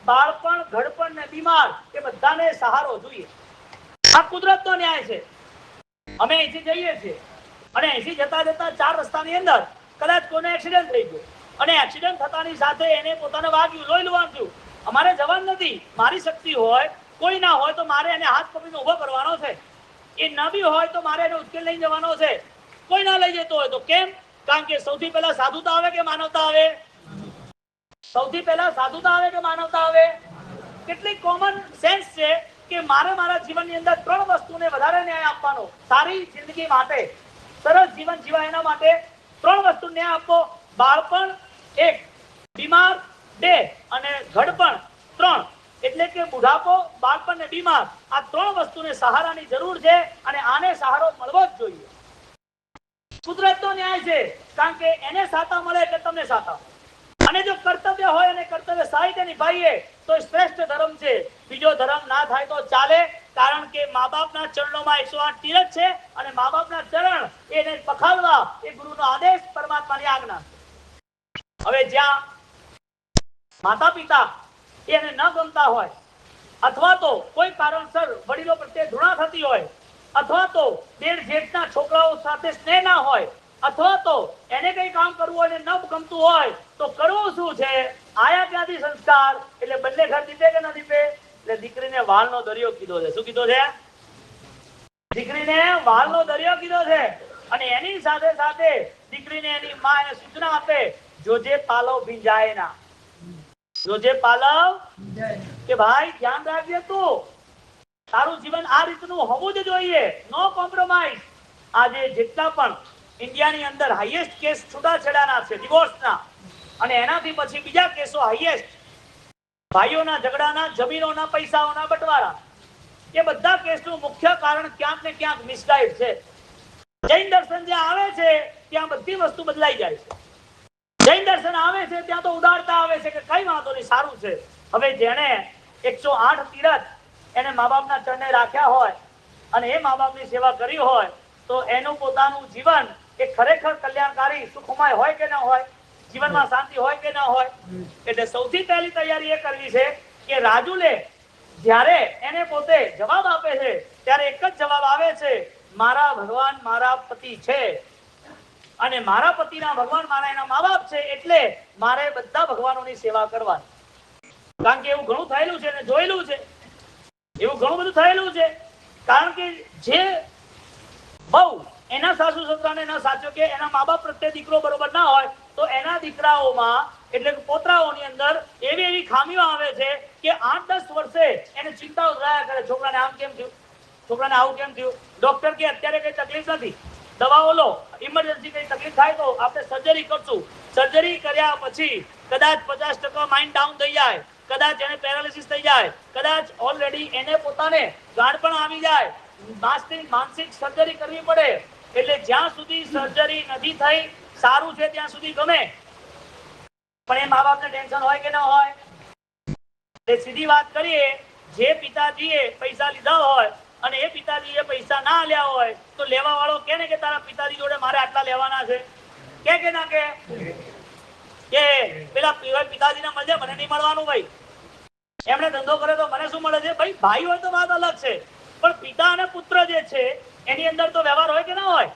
બાળપણ, ઘડપણ ને બીમાર એ બધાને સહારો જોઈએ. આ કુદરતનો ન્યાય છે. અમે અહીંથી જઈએ છીએ અને અહીંથી જતા જતા 4 રસ્તાની અંદર કદાચ કોઈને એક્સિડન્ટ થઈ ગયો અને એક્સિડન્ટ થતાની સાથે એને પોતાને વાગ્યું, લોહી લુહાણ થયું. અમારે જવાનું નથી. મારી શક્તિ હોય, કોઈ ના હોય તો મારે એને હાથ પકડીને ઉભો કરવાનો છે. એ ન બી હોય તો મારે એને ઉકેલ લઈ જવાનો છે. કોઈ ના લઈ જતો હોય તો કેમ? કારણ કે સૌથી પહેલા સાધુતા આવે કે માનવતા આવે? સૌથી પહેલા સાધુતા આવે કે માનવતા આવે? કેટલી કોમન સેન્સ છે કે મારે મારા જીવનની અંદર 3 વસ્તુને વધારે ન્યાય આપવાનો. સારી જિંદગી માટે, સરસ જીવન જીવાય એના માટે 3 વસ્તુ ન્યાય આપવો. બાળપણ 1, બીમાર 2 અને ઘડપણ 3. એટલે કે બુઢાપો, બાળપણ ને બીમાર, આ 3 વસ્તુને સહારાની જરૂર છે અને આને સહારો મળવો જ જોઈએ. કુદરતનો ન્યાય છે, કારણ કે એને સાતા મળે એટલે તમને સાતા. અને જો કર્તવ્ય હોય અને કર્તવ્ય સાહિત્ય નિભાઈએ તો શ્રેષ્ઠ ધર્મ છે. બીજો ધર્મ ના થાય તો ચાલે, કારણ કે મા બાપના ચરણોમાં 108 તીરથ છે અને મા બાપના ચરણ એને પખાલવા એ ગુરુનો આદેશ, પરમાત્માની આજ્ઞા. હવે જ્યાં માતા પિતા એને ન ગમતા હોય અથવા તો કોઈ કારણસર વડીલો પ્રત્યે ઘૃણા થતી હોય, અથવા તો દેર જેઠના છોકરાઓ સાથે સ્નેહ ના હોય, અથવા તો એને કઈ કામ કરવું હોય ન ગમતું હોય તો કરવું શું છે? આયા ત્યાંથી સંસ્કાર એટલે બંને ઘર દીપે કે ન દીપે? એટલે દીકરીને વાલનો દરિયો કીધો છે. શું કીધો છે? દીકરીને વાલનો દરિયો કીધો છે. અને એની સાથે સાથે દીકરીને એની માં એને સૂચના આપે, જોજે પાલવ ભીંજાય ના. જોજે પાલવ કે ભાઈ ધ્યાન રાખજે, તું તારું જીવન આ રીતનું હોવું જ જોઈએ, નો કોમ્પ્રોમાઇઝ. આજે જેટલા પણ ઇન્ડિયાની અંદર હાઈએસ્ટ કેસ છૂટાછેડાના છે ડિવોર્સના, અને એનાથી પછી બીજા કેસો હાઈએસ્ટ ભાઈઓના ઝઘડાના, જમીનોના, પૈસાઓના બટવારા, એ બધા કેસનું મુખ્ય કારણ ક્યાંક ને ક્યાંક મિસગાઈડ છે. જૈન દર્શન જે આવે છે ત્યાં બધી વસ્તુ બદલાઈ જાય છે. જૈન દર્શન આવે છે ત્યાં તો ઉદારતા આવે છે કે કઈ વાંધો નહીં, સારું છે. હવે જેણે 108 તીરથ એને મા બાપના ચરણે રાખ્યા હોય અને એ મા બાપની સેવા કરી હોય તો એનું પોતાનું જીવન એ ખરેખર કલ્યાણકારી સુખમય હોય કે ન હોય, જીવનમાં શાંતિ હોય કે ન હોય. એટલે સૌથી પહેલી તૈયારી એ કરવી છે કે રાજુલે જ્યારે એને પોતે જવાબ આપે છે ત્યારે એક જ જવાબ આવે છે, મારા ભગવાન મારા પતિ છે અને મારા પતિના ભગવાન મારા એના મા બાપ છે, એટલે મારે બધા ભગવાનોની સેવા કરવાની. કારણ કે એવું ઘણું થયેલું છે ને જોયેલું છે, એવું ઘણું બધું થયેલું છે. કારણ કે જે બહુ એના સાસુ સસરાને ન સાચો કે એના મા બાપ પ્રત્યે દીકરો બરોબર ના હોય તો એના દીકરાઓમાં એટલે પોતરાઓની અંદર એવી ખામીઓ આવે છે કે 8-10 વર્ષે એને ચિંતાઓ રહ્યા કરે, છોકરાને આમ કેમ થયું, છોકરાને આવું કેમ થયું. ડોક્ટર કે અત્યારે કઈ તકલીફ નથી, દવાઓ લો, ઇમરજન્સી કઈ તકલીફ થાય તો આપણે સર્જરી કરશું. સર્જરી કર્યા પછી કદાચ 50% માઇન્ડ ડાઉન થઈ જાય, કદાચ એને પેરાલિસિસ થઈ જાય, કદાચ ઓલરેડી એને પોતાને ગાંઠપણ આવી જાય, માનસિક સર્જરી કરવી પડે. એટલે જ્યાં સુધી સર્જરી નથી થઈ, સારું છે ત્યાં સુધી ગમે, પણ એ મા બાપને ટેન્શન હોય કે ન હોય. એટલે સીધી વાત કરીએ, જે પિતાજીએ પૈસા લીધા હોય અને એ પિતાજીએ પૈસા ના આલ્યા હોય તો લેવા વાળો કે ને કે તારા પિતાજી જોડે મારે આટલા લેવાના છે, કે ના કે પેલા પિતાજીને મળજે, મને નહીં મળવાનું ભાઈ. એમણે ધંધો કરે તો મને શું મળે છે ભાઈ? ભાઈ હોય તો વાત અલગ છે, પણ પિતા અને પુત્ર જે છે એની અંદર તો વ્યવહાર હોય કે ના હોય.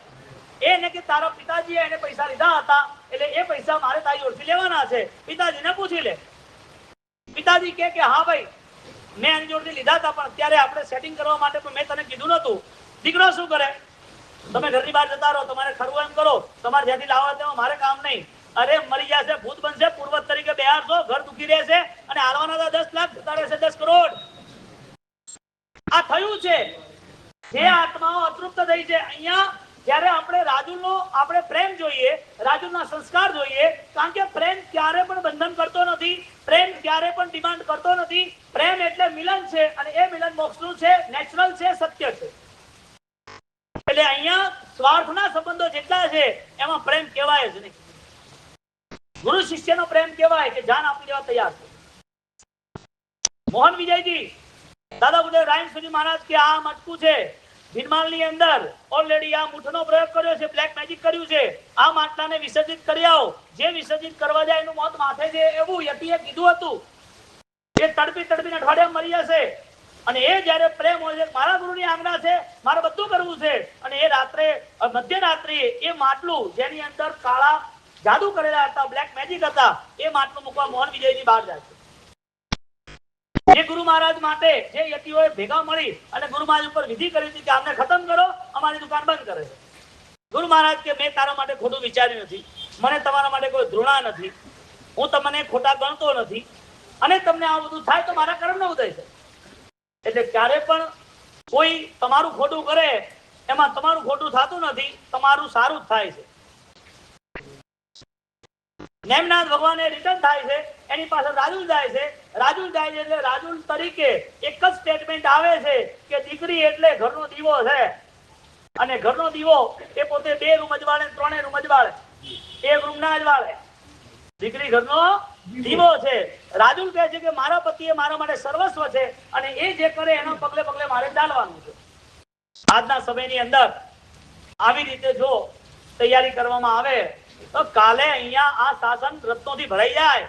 એને કે તારા પિતાજીએ એને પૈસા લીધા હતા એટલે એ પૈસા મારે તારી જોડથી લેવાના છે, પિતાજીને પૂછી લે. પિતાજી કે હા ભાઈ મેં એની જોડથી લીધા હતા પણ અત્યારે આપણે સેટિંગ કરવા માટે મેં તને કીધું નતું. દીકરો શું કરે? તમે ઘરની બહાર જતા રહો, તમારે ખરવું એમ કરો, તમારે જ્યાંથી લાવવા તેમાં મારે કામ નહીં. અરે મરી જશે, ભૂત બનશે, પૂર્વજ તરીકે બેહારશો, ઘર દુખી રહેશે અને હાલવાના 10 લાખ, જતા રહેશે 10 કરોડ. આ થયું છે. જે આત્માઓ અતૃપ્ત થઈ છે, અહીંયા જ્યારે આપણે રાજુનો આપણે પ્રેમ જોઈએ, રાજુના સંસ્કાર જોઈએ. કારણ કે પ્રેમ ક્યારે પણ બંધન કરતો નથી, પ્રેમ ક્યારે પણ ડિમાન્ડ કરતો નથી. પ્રેમ એટલે મિલન છે અને એ મિલન મોક્ષનું છે, નેચરલ છે, સત્ય છે. એટલે અહીંયા સ્વાર્થના સંબંધો જેટલા છે એમાં પ્રેમ કહેવાય જ નહીં. ગુરુ શિષ્યનો પ્રેમ કહેવાય કે જાન આપી દેવા તૈયાર છે. મોહન વિજયજી દાદા બુદેવ રાયણસિંહ મહારાજ કે આ મટકું છે, ભીનમાલની અંદર ઓલરેડી આ મૂઠનો પ્રયોગ કર્યો છે, બ્લેક મેજિક કર્યું છે, આ માટલાને વિસર્જિત કરી આવો. જે વિસર્જિત કરવા જાય એનું મોત માથે છે એવું યતિએ કીધું હતું. એ તડપીને અઠવાડિયા મરી જશે. અને એ જયારે પ્રેમ હોય છે, મારા ગુરુની આજ્ઞા છે, મારે બધું કરવું છે, અને એ રાત્રે મધ્યરાત્રિએ એ માટલું જેની અંદર કાળા જાદુ કરેલા હતા, બ્લેક મેજિક હતા, એ માટલું મૂકવા મોહન વિજયની બહાર જાય છે. એ ગુરુ મહારાજ માટે જે યતિઓએ ભેગા મળી અને ગુરુ મહારાજ ઉપર વિધિ કરી હતી કે આમને ખતમ કરો, અમારી દુકાન બંધ કરે છે. ગુરુ મહારાજ કે મેં તારા માટે ખોટું વિચાર્યું નથી, મને તમારા માટે કોઈ ધૃણા નથી, હું તમને ખોટા ગણતો નથી, અને તમને આ બધું થાય તો મારા કર્મનો ઉદય છે. એટલે ક્યારે પણ કોઈ તમારું ખોટું કરે એમાં તમારું ખોટું થતું નથી, તમારું સારું જ થાય છે. નેમનાથ ભગવાન રિટર્ન થાય છે, એની પાસે રાજુલ જાય છે. રાજુલ જાય છે એટલે રાજુલ તરીકે એક જ સ્ટેટમેન્ટ આવે છે કે દીકરી એટલે ઘરનો દીવો છે, અને ઘરનો દીવો એ પોતે 2 રૂમ અજવાળે 3 રૂમ અજવાળે, 1 રૂમ ના અજવાળે. દીકરી ઘરનો દીવો છે. રાજુલ કહે છે કે મારા પતિએ મારા માટે સર્વસ્વ છે અને એ જે કરે એના પગલે પગલે મારે ચાલવાનું છે. આજના સમયની અંદર આવી રીતે જો તૈયારી કરવામાં આવે તો કાલે અહીંયા આ શાસન રત્નોથી ભરાઈ જાય.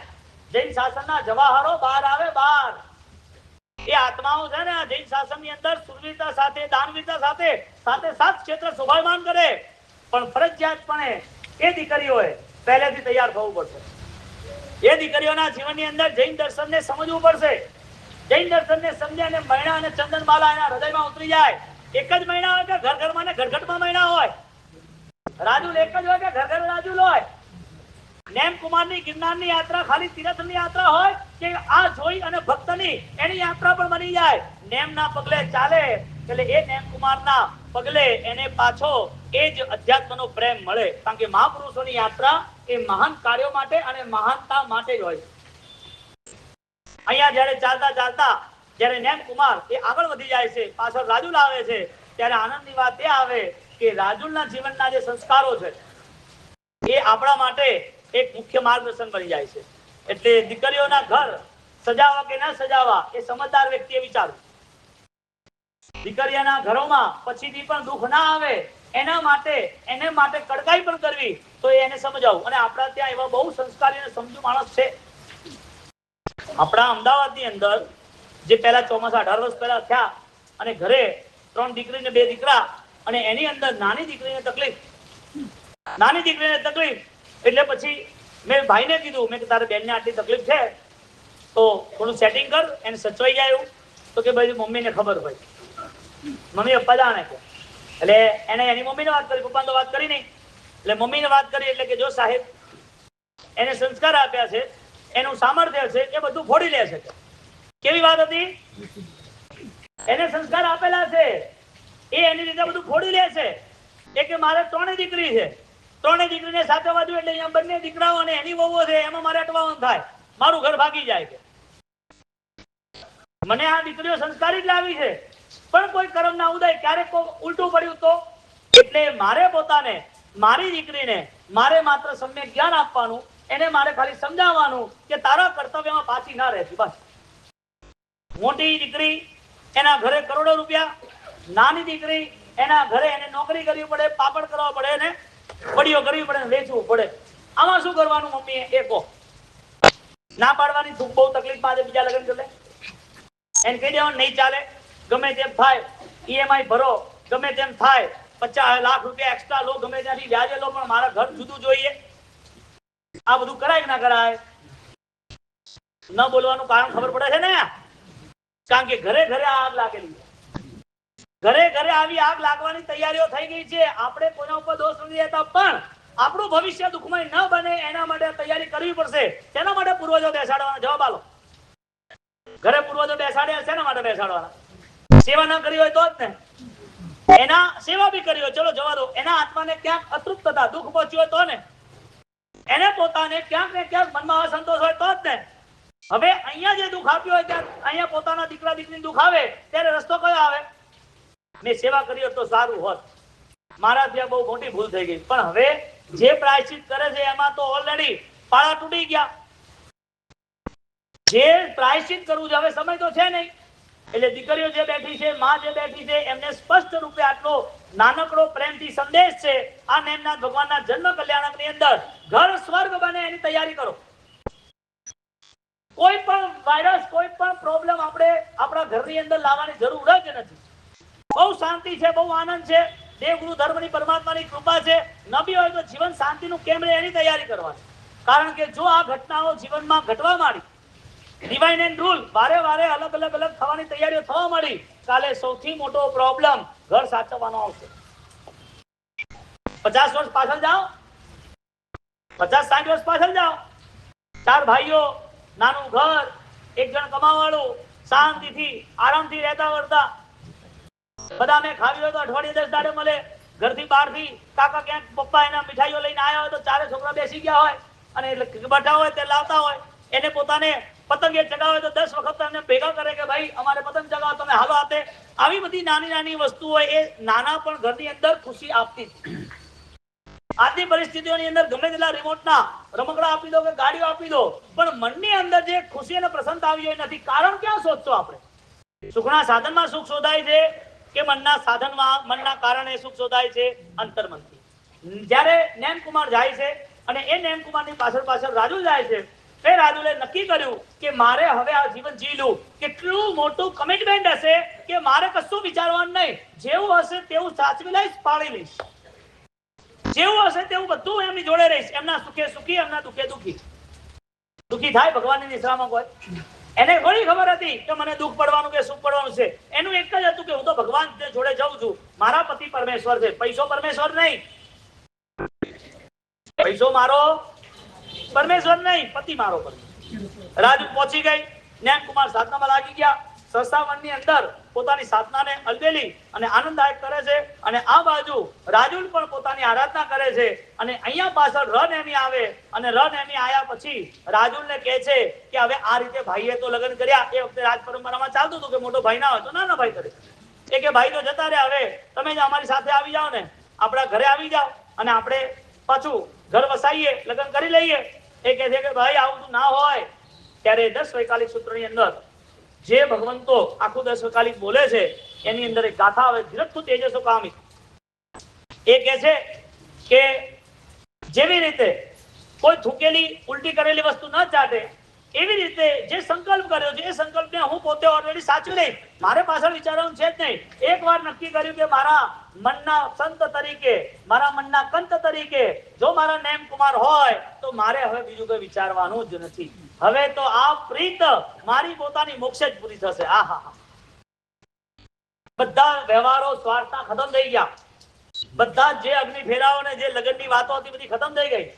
જૈન શાસનના જવાહરો બહાર આવે, બહાર એ આત્માઓ છે ને જૈન શાસનની અંદર સુરવીરતા સાથે દાનવીરતા સાથે સાથે સાત ક્ષેત્ર શોભાયમાન કરે, પણ ફરજિયાતપણે એ દીકરીઓએ પહેલેથી તૈયાર થવું પડશે. એ દીકરીઓના જીવનની અંદર જૈન દર્શનને સમજવું પડશે. જૈન દર્શનને સમજે અને મૈણા અને ચંદનમાલા એના હૃદયમાં ઉતરી જાય. એક જ મૈણા હોય કે ઘર ઘરમાં ને ઘટઘટમાં મૈણા હોય? રાજુલ એક જ હોય કે ઘર ઘર રાજુલ હોય? નેમ કુમારની ગિરનારની યાત્રા ખાલી તીર્થની યાત્રા હોય કે આ જોઈ અને ભક્તની એની યાત્રા પણ બની જાય? નેમના પગલે ચાલે એટલે એ નેમ કુમારના પગલે એને પાછો એ જ અધ્યાત્મનો પ્રેમ મળે. કારણ કે મહાપુરુષોની યાત્રા એ મહાન કાર્યો માટે અને મહાનતા માટે જ હોય. અહીંયા જયારે ચાલતા ચાલતા જયારે નેમ કુમાર એ આગળ વધી જાય છે, પાછળ રાજુલ આવે છે, ત્યારે આનંદની વાત એ આવે કે રાજુલના જીવનના જે સંસ્કારો છે એ આપણા માટે એક મુખ્ય માર્ગદર્શન બની જાય છે. એટલે દીકરીઓના ઘર સજાવવા કે ન સજાવવા એ સમજદાર વ્યક્તિએ વિચારવું. દીકરીઓના ઘરોમાં પછીથી પણ દુઃખ ના આવે એના માટે એને માટે કડકાઈ પણ કરવી, તો એને સમજાવું. અને આપણા ત્યાં એવા બહુ સંસ્કારી અને સમજુ માણસ છે. આપણા અમદાવાદની અંદર જે પહેલા ચોમાસા 18 વર્ષ પહેલા થયા અને ઘરે 3 દીકરી ને 2 દીકરા, અને એની અંદર નાની દીકરીને તકલીફ એટલે પછી મેં ભાઈને કીધું, મેં કે તારે બેનને આટલી તકલીફ છે તો થોડું સેટિંગ કર, એને સચવાઈ જાય એવું. તો કે ભાઈ મમ્મીને ખબર હોય, મમ્મી પપ્પા જાણે કે. એટલે એને એની મમ્મીને વાત કરી, પપ્પાને તો વાત કરી નહીં. એટલે મમ્મીને વાત કરી એટલે કે જો સાહેબ એને સંસ્કાર આપ્યા છે, એનું સામર્થ્ય છે, એ બધું ફોડી લે છે. કેવી વાત હતી? એને સંસ્કાર આપેલા છે, એ એની રીતે બધું ફોડી લે છે. એ કે મારે 3 દીકરી છે, 3 દીકરીને સાચવવા જોઈએ, એટલે અહીંયા બંને દીકરાઓ અને એની વહુઓ છે, એમાં મારે અટવાનું થાય, મારું ઘર ભાગી જાય છે. મને આ દીકરીઓ સંસ્કારી જ લાવી છે, પણ કોઈ કર્મ ના ઉદય, ક્યારેક ઉલટું પડ્યું તો. એટલે મારે પોતાને મારી દીકરીને મારે માત્ર સમ્યક જ્ઞાન આપવાનું, એને મારે ખાલી સમજાવવાનું કે તારા કર્તવ્યમાં પાછી ના રહેતી. બસ. મોટી દીકરી એના ઘરે કરોડો રૂપિયા, નાની દીકરી એના ઘરે એને નોકરી કરવી પડે, પાપડ કરવા પડે, ને બડીઓ કરવી પડે, વેચવું પડે. આમાં શું કરવાનું મમ્મીએ એ કહો? ના પાડવાની, બહુ તકલીફમાં આજે બીજા લગ્ન કરે એને કહી દેવાનું નહીં ચાલે, ગમે તેમ થાય, ઈએમઆઈ ભરો, ગમે તેમ થાય, 50 લાખ રૂપિયા એક્સ્ટ્રા લો, ગમે ત્યાંથી વ્યાજે લો, પણ મારા ઘર જુદું જોઈએ. આ બધું કરાય કે ના કરાય? ન બોલવાનું કારણ ખબર પડે છે ને? કારણ કે ઘરે ઘરે આગ લાગેલી છે. ઘરે ઘરે આવી આગ લાગવાની તૈયારીઓ થઈ ગઈ છે. આપણે કોઈના ઉપર દોષ નથી દેતા, પણ આપણું ભવિષ્ય દુઃખમય ન બને એના માટે તૈયારી કરવી પડશે. તેના માટે પૂર્વજો બેસાડવાના. જવાબ આલો. ઘરે પૂર્વજો બેસાડ્યા, શેના માટે બેસાડવાના? સેવા ન કરી હોય તો જ ને. એના સેવા બી કરી હોય, ચલો જવા દો. એના આત્માને ક્યાંક અતૃપ્તતા, દુઃખ પહોંચ્યું હોય તો ને, એને પોતાને ક્યાંક ને ક્યાંક મનમાં અસંતોષ હોય તો જ ને. હવે અહીંયા જે દુઃખ આપ્યું હોય ત્યાં અહીંયા પોતાના દીકરા દીકરીને દુઃખ આવે ત્યારે રસ્તો કયો આવે? મેં સેવા કરી હોત તો સારું હોત, મારાથી આ બહુ મોટી ભૂલ થઈ ગઈ. પણ હવે જે પ્રાયશ્ચિત કરે છે એમાં તો ઓલરેડી પાળા તૂટી ગયા. જે પ્રાયશ્ચિત કરવું છે, હવે સમય તો છે નહીં. એટલે દીકરીઓ જે બેઠી છે, માં જે બેઠી છે, એમને સ્પષ્ટ રૂપે આટલો નાનકડો પ્રેમથી સંદેશ છે. આ નેમનાથ ભગવાનના જન્મ કલ્યાણકની અંદર ઘર સ્વર્ગ બને એની તૈયારી કરો. કોઈ પણ વાયરસ, કોઈ પણ પ્રોબ્લેમ આપણે આપણા ઘરની અંદર લાવવાની જરૂર જ નથી. બહુ શાંતિ છે, બહુ આનંદ છે. દેવગુરુ ધર્મની પરમાત્માની કૃપા છે. ન બી હોય તો જીવન શાંતિનું કેમ રહે એની તૈયારી કરવાની. કારણ કે જો આ ઘટનાઓ જીવનમાં ઘટવા માંડી, ડિવાઇન એન્ડ રૂલ વારે વારે અલગ થવાની તૈયારીઓ થવા માંડી, કાલે સૌથી મોટો પ્રોબ્લેમ ઘર સાચવવાનો આવશે. 50 વર્ષ પાછળ જાઓ, 50-60 વર્ષ પાછળ જાઓ. 4 ભાઈઓ, નાનું ઘર, એક જણ કમાવાળું, શાંતિથી આરામથી રહેતા વર્તા. બધાને ખાવી હોય તો અઠવાડિયે 10 દાડે મળે. ઘરથી બહારથી કાકા ક્યાંક પપ્પા એના મીઠાઈઓ લઈને આવ્યા હોય તો 4 છોકરા બેસી ગયા હોય અને બેઠા હોય તે લાવતા હોય. એને પોતાને પતંગે ચગાવે તો 10 વખત એમને ભેગા કરે કે ભાઈ અમારે પતંગ ચગાવો, તમે હાલો આતે. આવી બધી નાની નાની વસ્તુઓ એ નાના પણ ઘરની અંદર ખુશી આપતી. આજની પરિસ્થિતિઓની અંદર ગમે તેટલા રિમોટના રમકડા આપી દો કે ગાડીઓ આપી દો, પણ મનની અંદર જે ખુશી અને પ્રસન્નતા આવી હોય નથી. કારણ ક્યાં શોધશો આપણે? સુખના સાધનમાં સુખ શોધાય છે કે મનના સાધનમાં, મનના કારણે સુખ શોધાય છે? અંતર્મનથી. જ્યારે નેમકુમાર જાય છે અને એ નેમકુમારની પાછળ રાજુ જાય છે, એ રાજુલે નક્કી કર્યું કે મારે હવે આ જીવન જીવી લઉં. કેટલું મોટું કમિટમેન્ટ હશે કે મારે કશું વિચારવાનું નહીં, જેવું હશે તેવું સાચવી લઈશ, પાળી લઈશ, જેવું હશે તેવું બધું એમની જોડે રહીશ, એમના સુખે સુખી, એમના દુખે દુખી. દુખી થાય ભગવાનની નિશ્રામાં કોઈ? એને થોડી ખબર હતી કે મને દુઃખ પડવાનું કે સુખ પડવાનું છે. એનું એક જ હતું કે હું તો ભગવાન જોડે જાઉં છું, મારા પતિ પરમેશ્વર છે, પૈસો પરમેશ્વર નહીં, પૈસો મારો પરમેશ્વર નહીં, પતિ મારો પરમેશ્વર. રાજુ પહોંચી ગઈ, જ્ઞાનકુમાર સાધનામાં લાગી ગયા. સંસ્થાવનની અંદર પોતાની સાધનાને અલબેલી અને આનંદદાયક કરે છે, અને આ બાજુ રાજુલ પણ પોતાની આરાધના કરે છે. અને અહીંયા પાછળ રનેમી આવે, અને રનેમી આવ્યા પછી રાજુલને કહે છે કે હવે આ રીતે ભાઈએ તો લગ્ન કર્યા. એ વખતે રાજ પરંપરામાં ચાલતું હતું કે મોટો ભાઈ ના હોય તો નાના ભાઈ કરે. એ કે ભાઈ તો જતા રહ્યા, હવે તમે જ અમારી સાથે આવી જાઓ ને, આપણા ઘરે આવી જાઓ, અને આપણે પાછું ઘર વસાઈએ, લગ્ન કરી લઈએ. એ કહે છે કે ભાઈ આવું ના હોય. ત્યારે 10 વૈકાલિક સૂત્રની અંદર જે ભગવંતો આખું 10 વૈકાલિક બોલે છે એની અંદર એક ગાથા આવે, ધીરજુ તેજસો કામિત. એ કહે છે કે જેવી રીતે કોઈ થૂકેલી ઉલટી કરેલી વસ્તુ ન ચાટે, એવી રીતે જે સંકલ્પ કર્યો છે એ સંકલ્પને હું પોતે ઓલરેડી સાચવી લઈશ, મારે પાછળ વિચારવાનું છે જ નહીં. એકવાર નક્કી કર્યું કે મારા મનના સંત તરીકે, મારા મનના કંત તરીકે જો મારા નેમકુમાર હોય તો મારે હવે બીજું કોઈ વિચારવાનું જ નથી. હવે તો આ પ્રીત મારી પોતાની મોક્ષ જ પૂરી થશે. આહા, બધા વ્યવહારો સ્વાર્થના ખતમ થઈ ગયા. બધા જે અગ્નિ ફેરાઓ ને જે લગ્નની વાતો હતી બધી ખતમ થઈ ગઈ.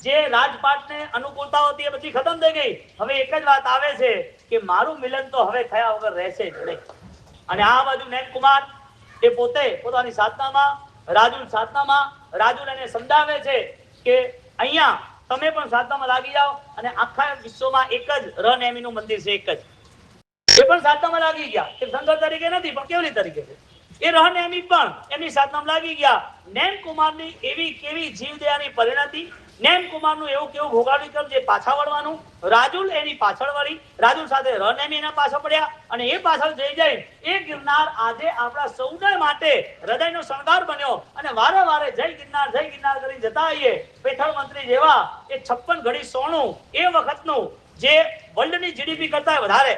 જે રાજપાટને અનુકૂળતાઓ હતી એ બધી ખતમ થઈ ગઈ. હવે એક જ વાત આવે છે કે મારું મિલન તો હવે થયા વગર રહેશે જ નહીં. અને આ બાજુ નેમકુમાર એ પોતે પોતાની સાધનામાં, રાજુલ સાધનામાં, રાજુલ એને સમજાવે છે કે અહીંયા તમે પણ સાધનામાં લાગી જાઓ, અને આખા વિશ્વમાં એક જ રનેમીનું મંદિર છે, એક જ. એ પણ સાધનામાં લાગી ગયા. એ સંઘ તરીકે નથી પણ કેવલી તરીકે છે. એ રનેમી પણ એમની સાધનામાં લાગી ગયા. નેમકુમારની એવી કેવી જીવદયાની પરિણતિ, નેમકુમારનું એવું કેવું ભોગાવી કર્મ જે પાછા વળવાનું. રાજુલ એની પાછળ વળી, રાજુલ સાથે રનેમી એના પાછળ પડ્યા, અને એ પાછળ જઈ જાય. એ ગિરનાર આજે આપણા સૌને માટે હૃદયનો શણગાર બન્યો, અને વારે વારે જય ગિરનાર કરી જતા આવીએ. પેથળ મંત્રી જેવા એ 56 ઘડી સોનું એ વખતનું જે વર્લ્ડની જીડીપી કરતા વધારે,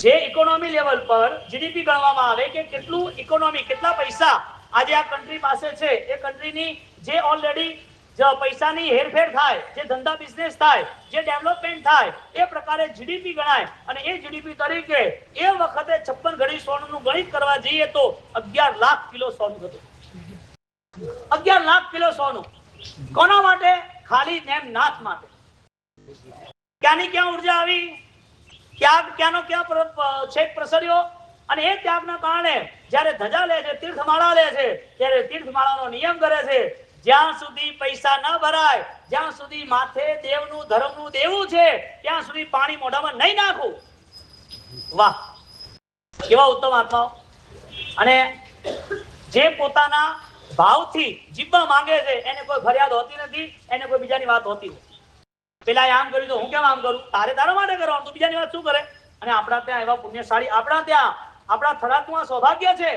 જે ઇકોનોમી લેવલ પર જીડીપી ગણવામાં આવે કે કેટલું ઇકોનોમી, કેટલા પૈસા આજે આ કન્ટ્રી પાસે છે, એ કન્ટ્રીની જે ઓલરેડી પૈસાની હેરફેર થાય, જે ધંધા બિઝનેસ થાય, જે ડેવલપમેન્ટ થાય, એ પ્રકારે જીડીપી ગણાય. અને એ જીડીપી તરીકે એ વખતે 56 ઘડી સોનું ગણિત કરવા જઈએ તો 11 લાખ કિલો સોનું હતું. 11 લાખ કિલો સોનું કોના માટે? ખાલી નેમનાથ માટે. ક્યાંની ક્યાં ઉર્જા આવી, ક્યાંનો ક્યાં છેક પ્રસર્યો. અને એ ત્યાગના કારણે જ્યારે ધજા લે છે, તીર્થમાળા લે છે, ત્યારે તીર્થમાળાનો નિયમ કરે છે, જ્યાં સુધી પૈસા ન ભરાય, જ્યાં સુધી માથે દેવનું ધર્મનું દેવું છે, ત્યાં સુધી પાણી મોઢામાં નહીં નાખવું. વાહ, કેવા ઉત્તમ આત્માઓ! અને જે પોતાના ભાવથી જીવવા માંગે છે એને કોઈ ફરિયાદ હોતી નથી, એને કોઈ બીજાની વાત હોતી નથી. પેલા આમ કર્યું તો હું કેમ આમ કરું? તારે તારા માટે કરવાનું, તું બીજાની વાત શું કરે? અને આપણા ત્યાં એવા પુણ્યશાળી, આપણા ત્યાં આપણા થરાદનું સૌભાગ્ય છે,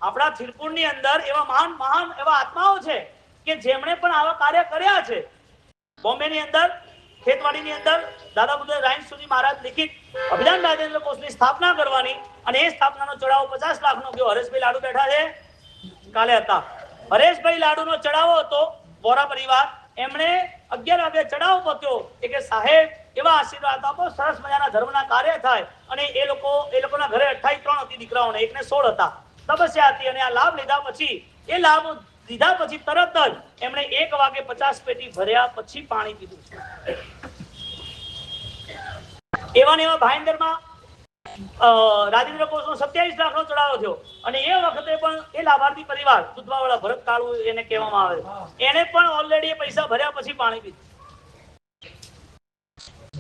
આપણા થીરપુરની અંદર એવા મહાન મહાન એવા આત્માઓ છે કે જેમણે પણ આવા કાર્ય કર્યા છે. બોમ્બેની અંદર ખેતવાડીની અંદર દાદા બુદ્ધ રાયન સુધી મહારાજ લિખિત અભિધાન રાજેન્દ્ર કોષની સ્થાપના કરવાની, અને એ સ્થાપનાનો ચડાવો 50 લાખનો ગયો. હરેશભાઈ લાડુ બેઠા છે, કાલે હતા. હરેશભાઈ લાડુનો ચડાવો હતો, બોરા પરિવાર. એમણે 11 વાગે ચડાવો પત્યો. એ કે સાહેબ એવા આશીર્વાદ આપો, સરસ મજાના ધર્મના કાર્ય થાય. અને એ લોકોના ઘરે 28 હતી દીકરાઓને, એકને 16 હતા. તપસ્યા હતી, અને આ લાભ લીધા પછી, એ લાભ લીધા પછી તરત જ એમણે 1 વાગે 50 પેટી ભર્યા પછી પાણી પીધું. એવા ને એવા ભાઈન્દરમાં રાજેન્દ્ર કોષનો 27 લાખનો ચડાવો થયો. અને એ વખતે પણ એ લાભાર્થી પરિવાર દૂધવાવાળા ભરત કાળુ એને કહેવામાં આવે, એને પણ ઓલરેડી પૈસા ભર્યા પછી પાણી પીધું.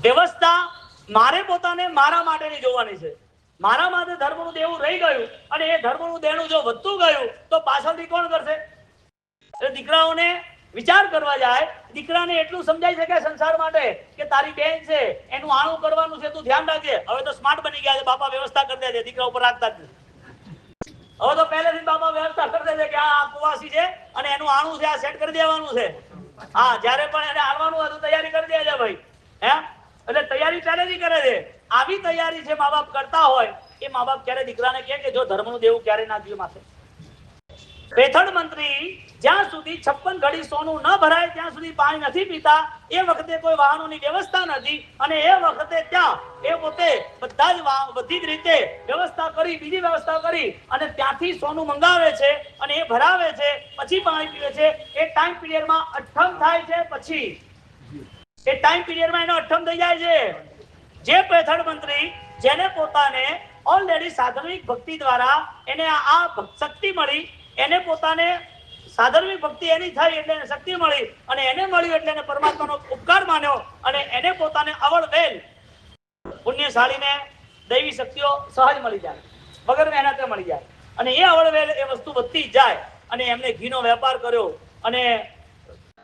વ્યવસ્થા મારે પોતાને મારા માટેની જોવાની છે. મારા માટે ધર્મનું દેવું રહી ગયું, અને એ ધર્મનું દેણું જો વધતું ગયું તો પાછળથી કોણ કરશે? દીકરાઓને વિચાર કરવા જાય, દીકરાને એટલું સમજાઈ શકે સંસાર માટે કે તારી બેન છે, એનું આણું કરવાનું છે, તું ધ્યાન રાખજે. હવે તો સ્માર્ટ બની ગયા છે, બાપા વ્યવસ્થા કરી દે છે, દીકરા ઉપર રાખતા જ નથી. હવે તો પહેલેથી બાપા વ્યવસ્થા કરી દે છે કે આ કુવાસી છે અને એનું આણું છે, આ સેટ કરી દેવાનું છે. હા, જ્યારે પણ એને આવવાનું હતું તૈયારી કરી દેજે ભાઈ. હે, એટલે તૈયારી પહેલેથી કરે છે. આવી તૈયારી જે મા બાપ કરતા હોય એ મા બાપ ક્યારે દીકરાને કહે કે જો ધર્મનું દેવું ક્યારે ના દીધું માથે. પેથડ મંત્રી જ્યાં સુધી 56 ઘડી સોનું ન ભરાય ત્યાં સુધી પાણી નથી પીતા. એ વખતે કોઈ વાહનોની વ્યવસ્થા નથી અને એ વખતે ત્યાં એ પોતે બધા જ બધી જ રીતે વ્યવસ્થા કરી, બીજી વ્યવસ્થા કરી અને ત્યાંથી સોનું મંગાવે છે અને એ ભરાવે છે, પછી પાણી પીવે છે. એ ટાઈમ પીરિયડમાં અઠ્ઠમ થાય છે. પછી એ ટાઈમ પીરિયડમાં એનો અઠ્ઠમ થઈ જાય છે. જે પેથડ મંત્રી જેને પોતાને ઓલરેડી સાધર્મિક ભક્તિ દ્વારા એને આ શક્તિ મળી, એને પોતાને સાધર્મિક ભક્તિ એની થઈ એટલે એને શક્તિ મળી અને એને મળ્યું એટલે એને પરમાત્માનો ઉપકાર માન્યો અને એને પોતાને અવળવેલ પુણ્યશાળીને દૈવી શક્તિઓ સહજ મળી જાય, વગર મહેનતે મળી જાય અને એ અવળવેલ એ વસ્તુ વધતી જાય અને એમને ઘીનો વેપાર કર્યો અને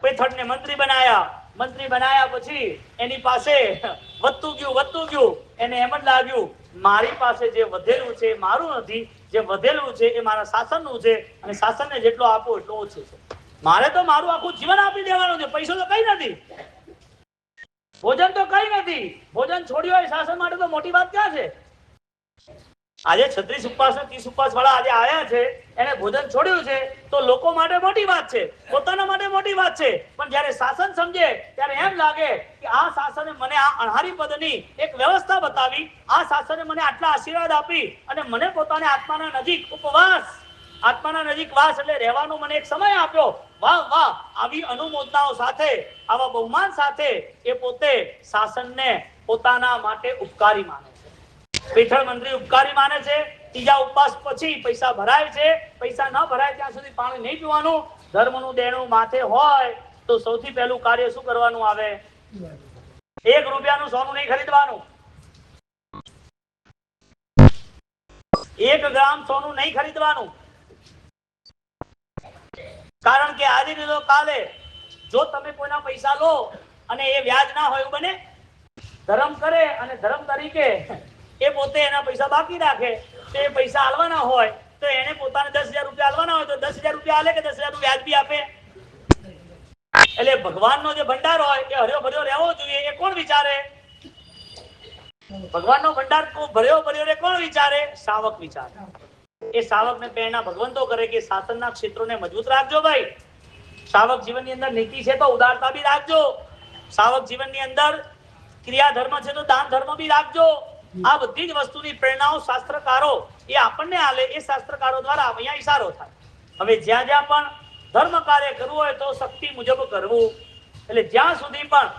પેથડને મંત્રી બનાયા. મંત્રી બનાયા પછી એની પાસે વધતું ગયું. એને એમ જ લાગ્યું મારી પાસે જે વધેલું છે એ મારું નથી, જે વધેલું છે એ મારા શાસનનું છે અને શાસનને જેટલો આપો એટલો ઓછો છે. મારે તો મારું આખું જીવન આપી દેવાનું છે. પૈસો તો કઈ નથી, ભોજન તો કઈ નથી. ભોજન છોડ્યું હોય શાસન માટે તો મોટી વાત ક્યાં છે? આજે 36 ઉપવાસ ને 30 ઉપવાસ વાળા આજે આયા છે, એને ભોજન છોડ્યું છે તો લોકો માટે મોટી વાત છે, પોતાના માટે મોટી વાત છે. પણ જ્યારે શાસન સમજે ત્યારે એમ લાગે કે આ શાસને મને આ અણહારી પદની એક વ્યવસ્થા બતાવી, આ શાસને મને આટલા આશીર્વાદ આપી અને મને પોતાને આત્માના નજીક ઉપવાસ, આત્માના નજીક વાસ એટલે રહેવાનો મને એક સમય આપ્યો. વાહ વાહ, આવી અનુમોદનાઓ સાથે, આવા બહુમાન સાથે એ પોતે શાસનને પોતાના માટે ઉપકારી માને છે. પેથડ મંત્રી ઉપકારી માને છે. ત્રીજા ઉપવાસ પછી પૈસા ભરાય છે. પૈસા ન ભરાય ત્યાં સુધી પાણી નહીં પીવાનું. ધર્મનું દેણું માથે હોય તો સૌથી પહેલું કાર્ય શું કરવાનું આવે? 1 રૂપિયાનું સોનું નહીં ખરીદવાનું, 1 ગ્રામ સોનું નહીં ખરીદવાનું. કારણ કે આજે લીધો કાલે જો તમે કોઈના પૈસા લો અને એ વ્યાજ ના હોય, એવું બને? ધર્મ કરે અને ધર્મ તરીકે એ પોતે એના પૈસા બાકી રાખે તો એ પૈસા આલવાના હોય તો એને પોતાને 10,000 રૂપિયા આલવાના હોય તો 10,000 રૂપિયા આલે કે 10,000 નું વ્યાજ બી આપે? એટલે ભગવાનનો જે ભંડાર હોય એ હર્યો ભર્યો રહેવો જોઈએ. એ કોણ વિચારે? ભગવાનનો ભંડાર ભર્યો ભર્યો કોણ વિચારે? શાવક વિચારે. એ શાવકને પ્રેરણા ભગવંતો કરે કે શાસનના ક્ષેત્રોને મજબૂત રાખજો ભાઈ. શાવક જીવનની અંદર નીતિ છે તો ઉદારતા બી રાખજો. શાવક જીવનની અંદર ક્રિયા ધર્મ છે તો દાન ધર્મ બી રાખજો. આ બધી જ વસ્તુની પ્રેરણાઓ શાસ્ત્રકારો એ આપણને આલે, એ શાસ્ત્રકારો દ્વારા અહીંયા ઈશારો થાય. હવે જ્યાં જ્યાં પણ ધર્મ કાર્ય કરવું હોય તો શક્તિ મુજબ કરવું. એટલે જ્યાં સુધી પણ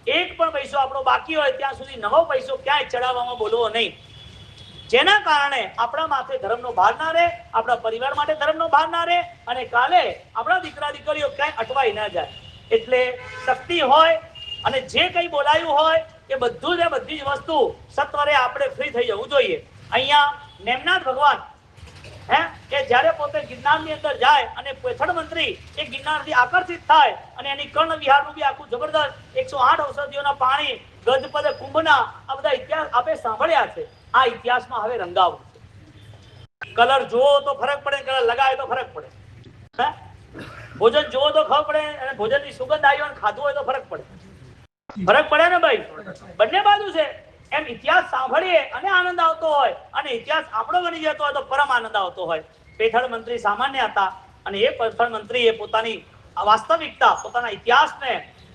એક પણ પૈસો આપણો બાકી હોય ત્યાં સુધી નવો પૈસો ક્યાંય ચડાવવામાં બોલવો નહીં. જેના કારણે આપણા માથે ધર્મનો ભાર ના રહે, આપણા પરિવાર માટે ધર્મનો ભાર ના રહે અને કાલે આપણા દીકરા દીકરીઓ ક્યાંય અટવાઈ ના જાય. એટલે શક્તિ હોય અને જે કંઈ બોલાયું હોય એ બધું જ બધી જ વસ્તુ સત્વરે આપણે ફ્રી થઈ જવું જોઈએ. અહીંયા નેમનાથ ભગવાન કે જ્યારે પોતે ગિરનારની અંદર જાય અને પેથડ મંત્રી એ ગિરનારથી આકર્ષિત થાય અને એની કર્ણ વિહારનું બી આખું જબરદસ્ત 108 ઔષધિઓના પાણી, ગજપદ, કુંભના આ બધા ઇતિહાસ આપણે સાંભળ્યા છે. આ ઇતિહાસમાં હવે રંગાવું છે. કલર જોવો તો ફરક પડે, કલર લગાવે તો ફરક પડે. ભોજન જોવો તો ખબર પડે અને ભોજનની સુગંધ આવી હોય ખાધું હોય તો ફરક પડે. ફરક પડે ને ભાઈ? બંને બાજુ છે. એમ ઇતિહાસ સાંભળીએ અને આનંદ આવતો હોય અને ઇતિહાસ આપણો બની જતો હોય તો પરમ આનંદ આવતો હોય. પેથડ મંત્રી સામાન્ય હતા અને એ પેથડ મંત્રીએ પોતાની વાસ્તવિકતા, પોતાના ઇતિહાસને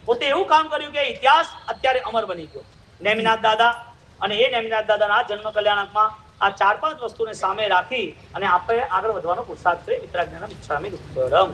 પોતે એવું કામ કર્યું કે ઇતિહાસ અત્યારે અમર બની ગયો. નેમિનાથ દાદા અને એ નેમિનાથ દાદાના જન્મ કલ્યાણકમાં આ 4-5 વસ્તુને સામે રાખી અને આપણે આગળ વધવાનો પુરુષાર્થ છે. વિતરાગજ્ઞાનમ ઇચ્છામિ દુક્કડમ.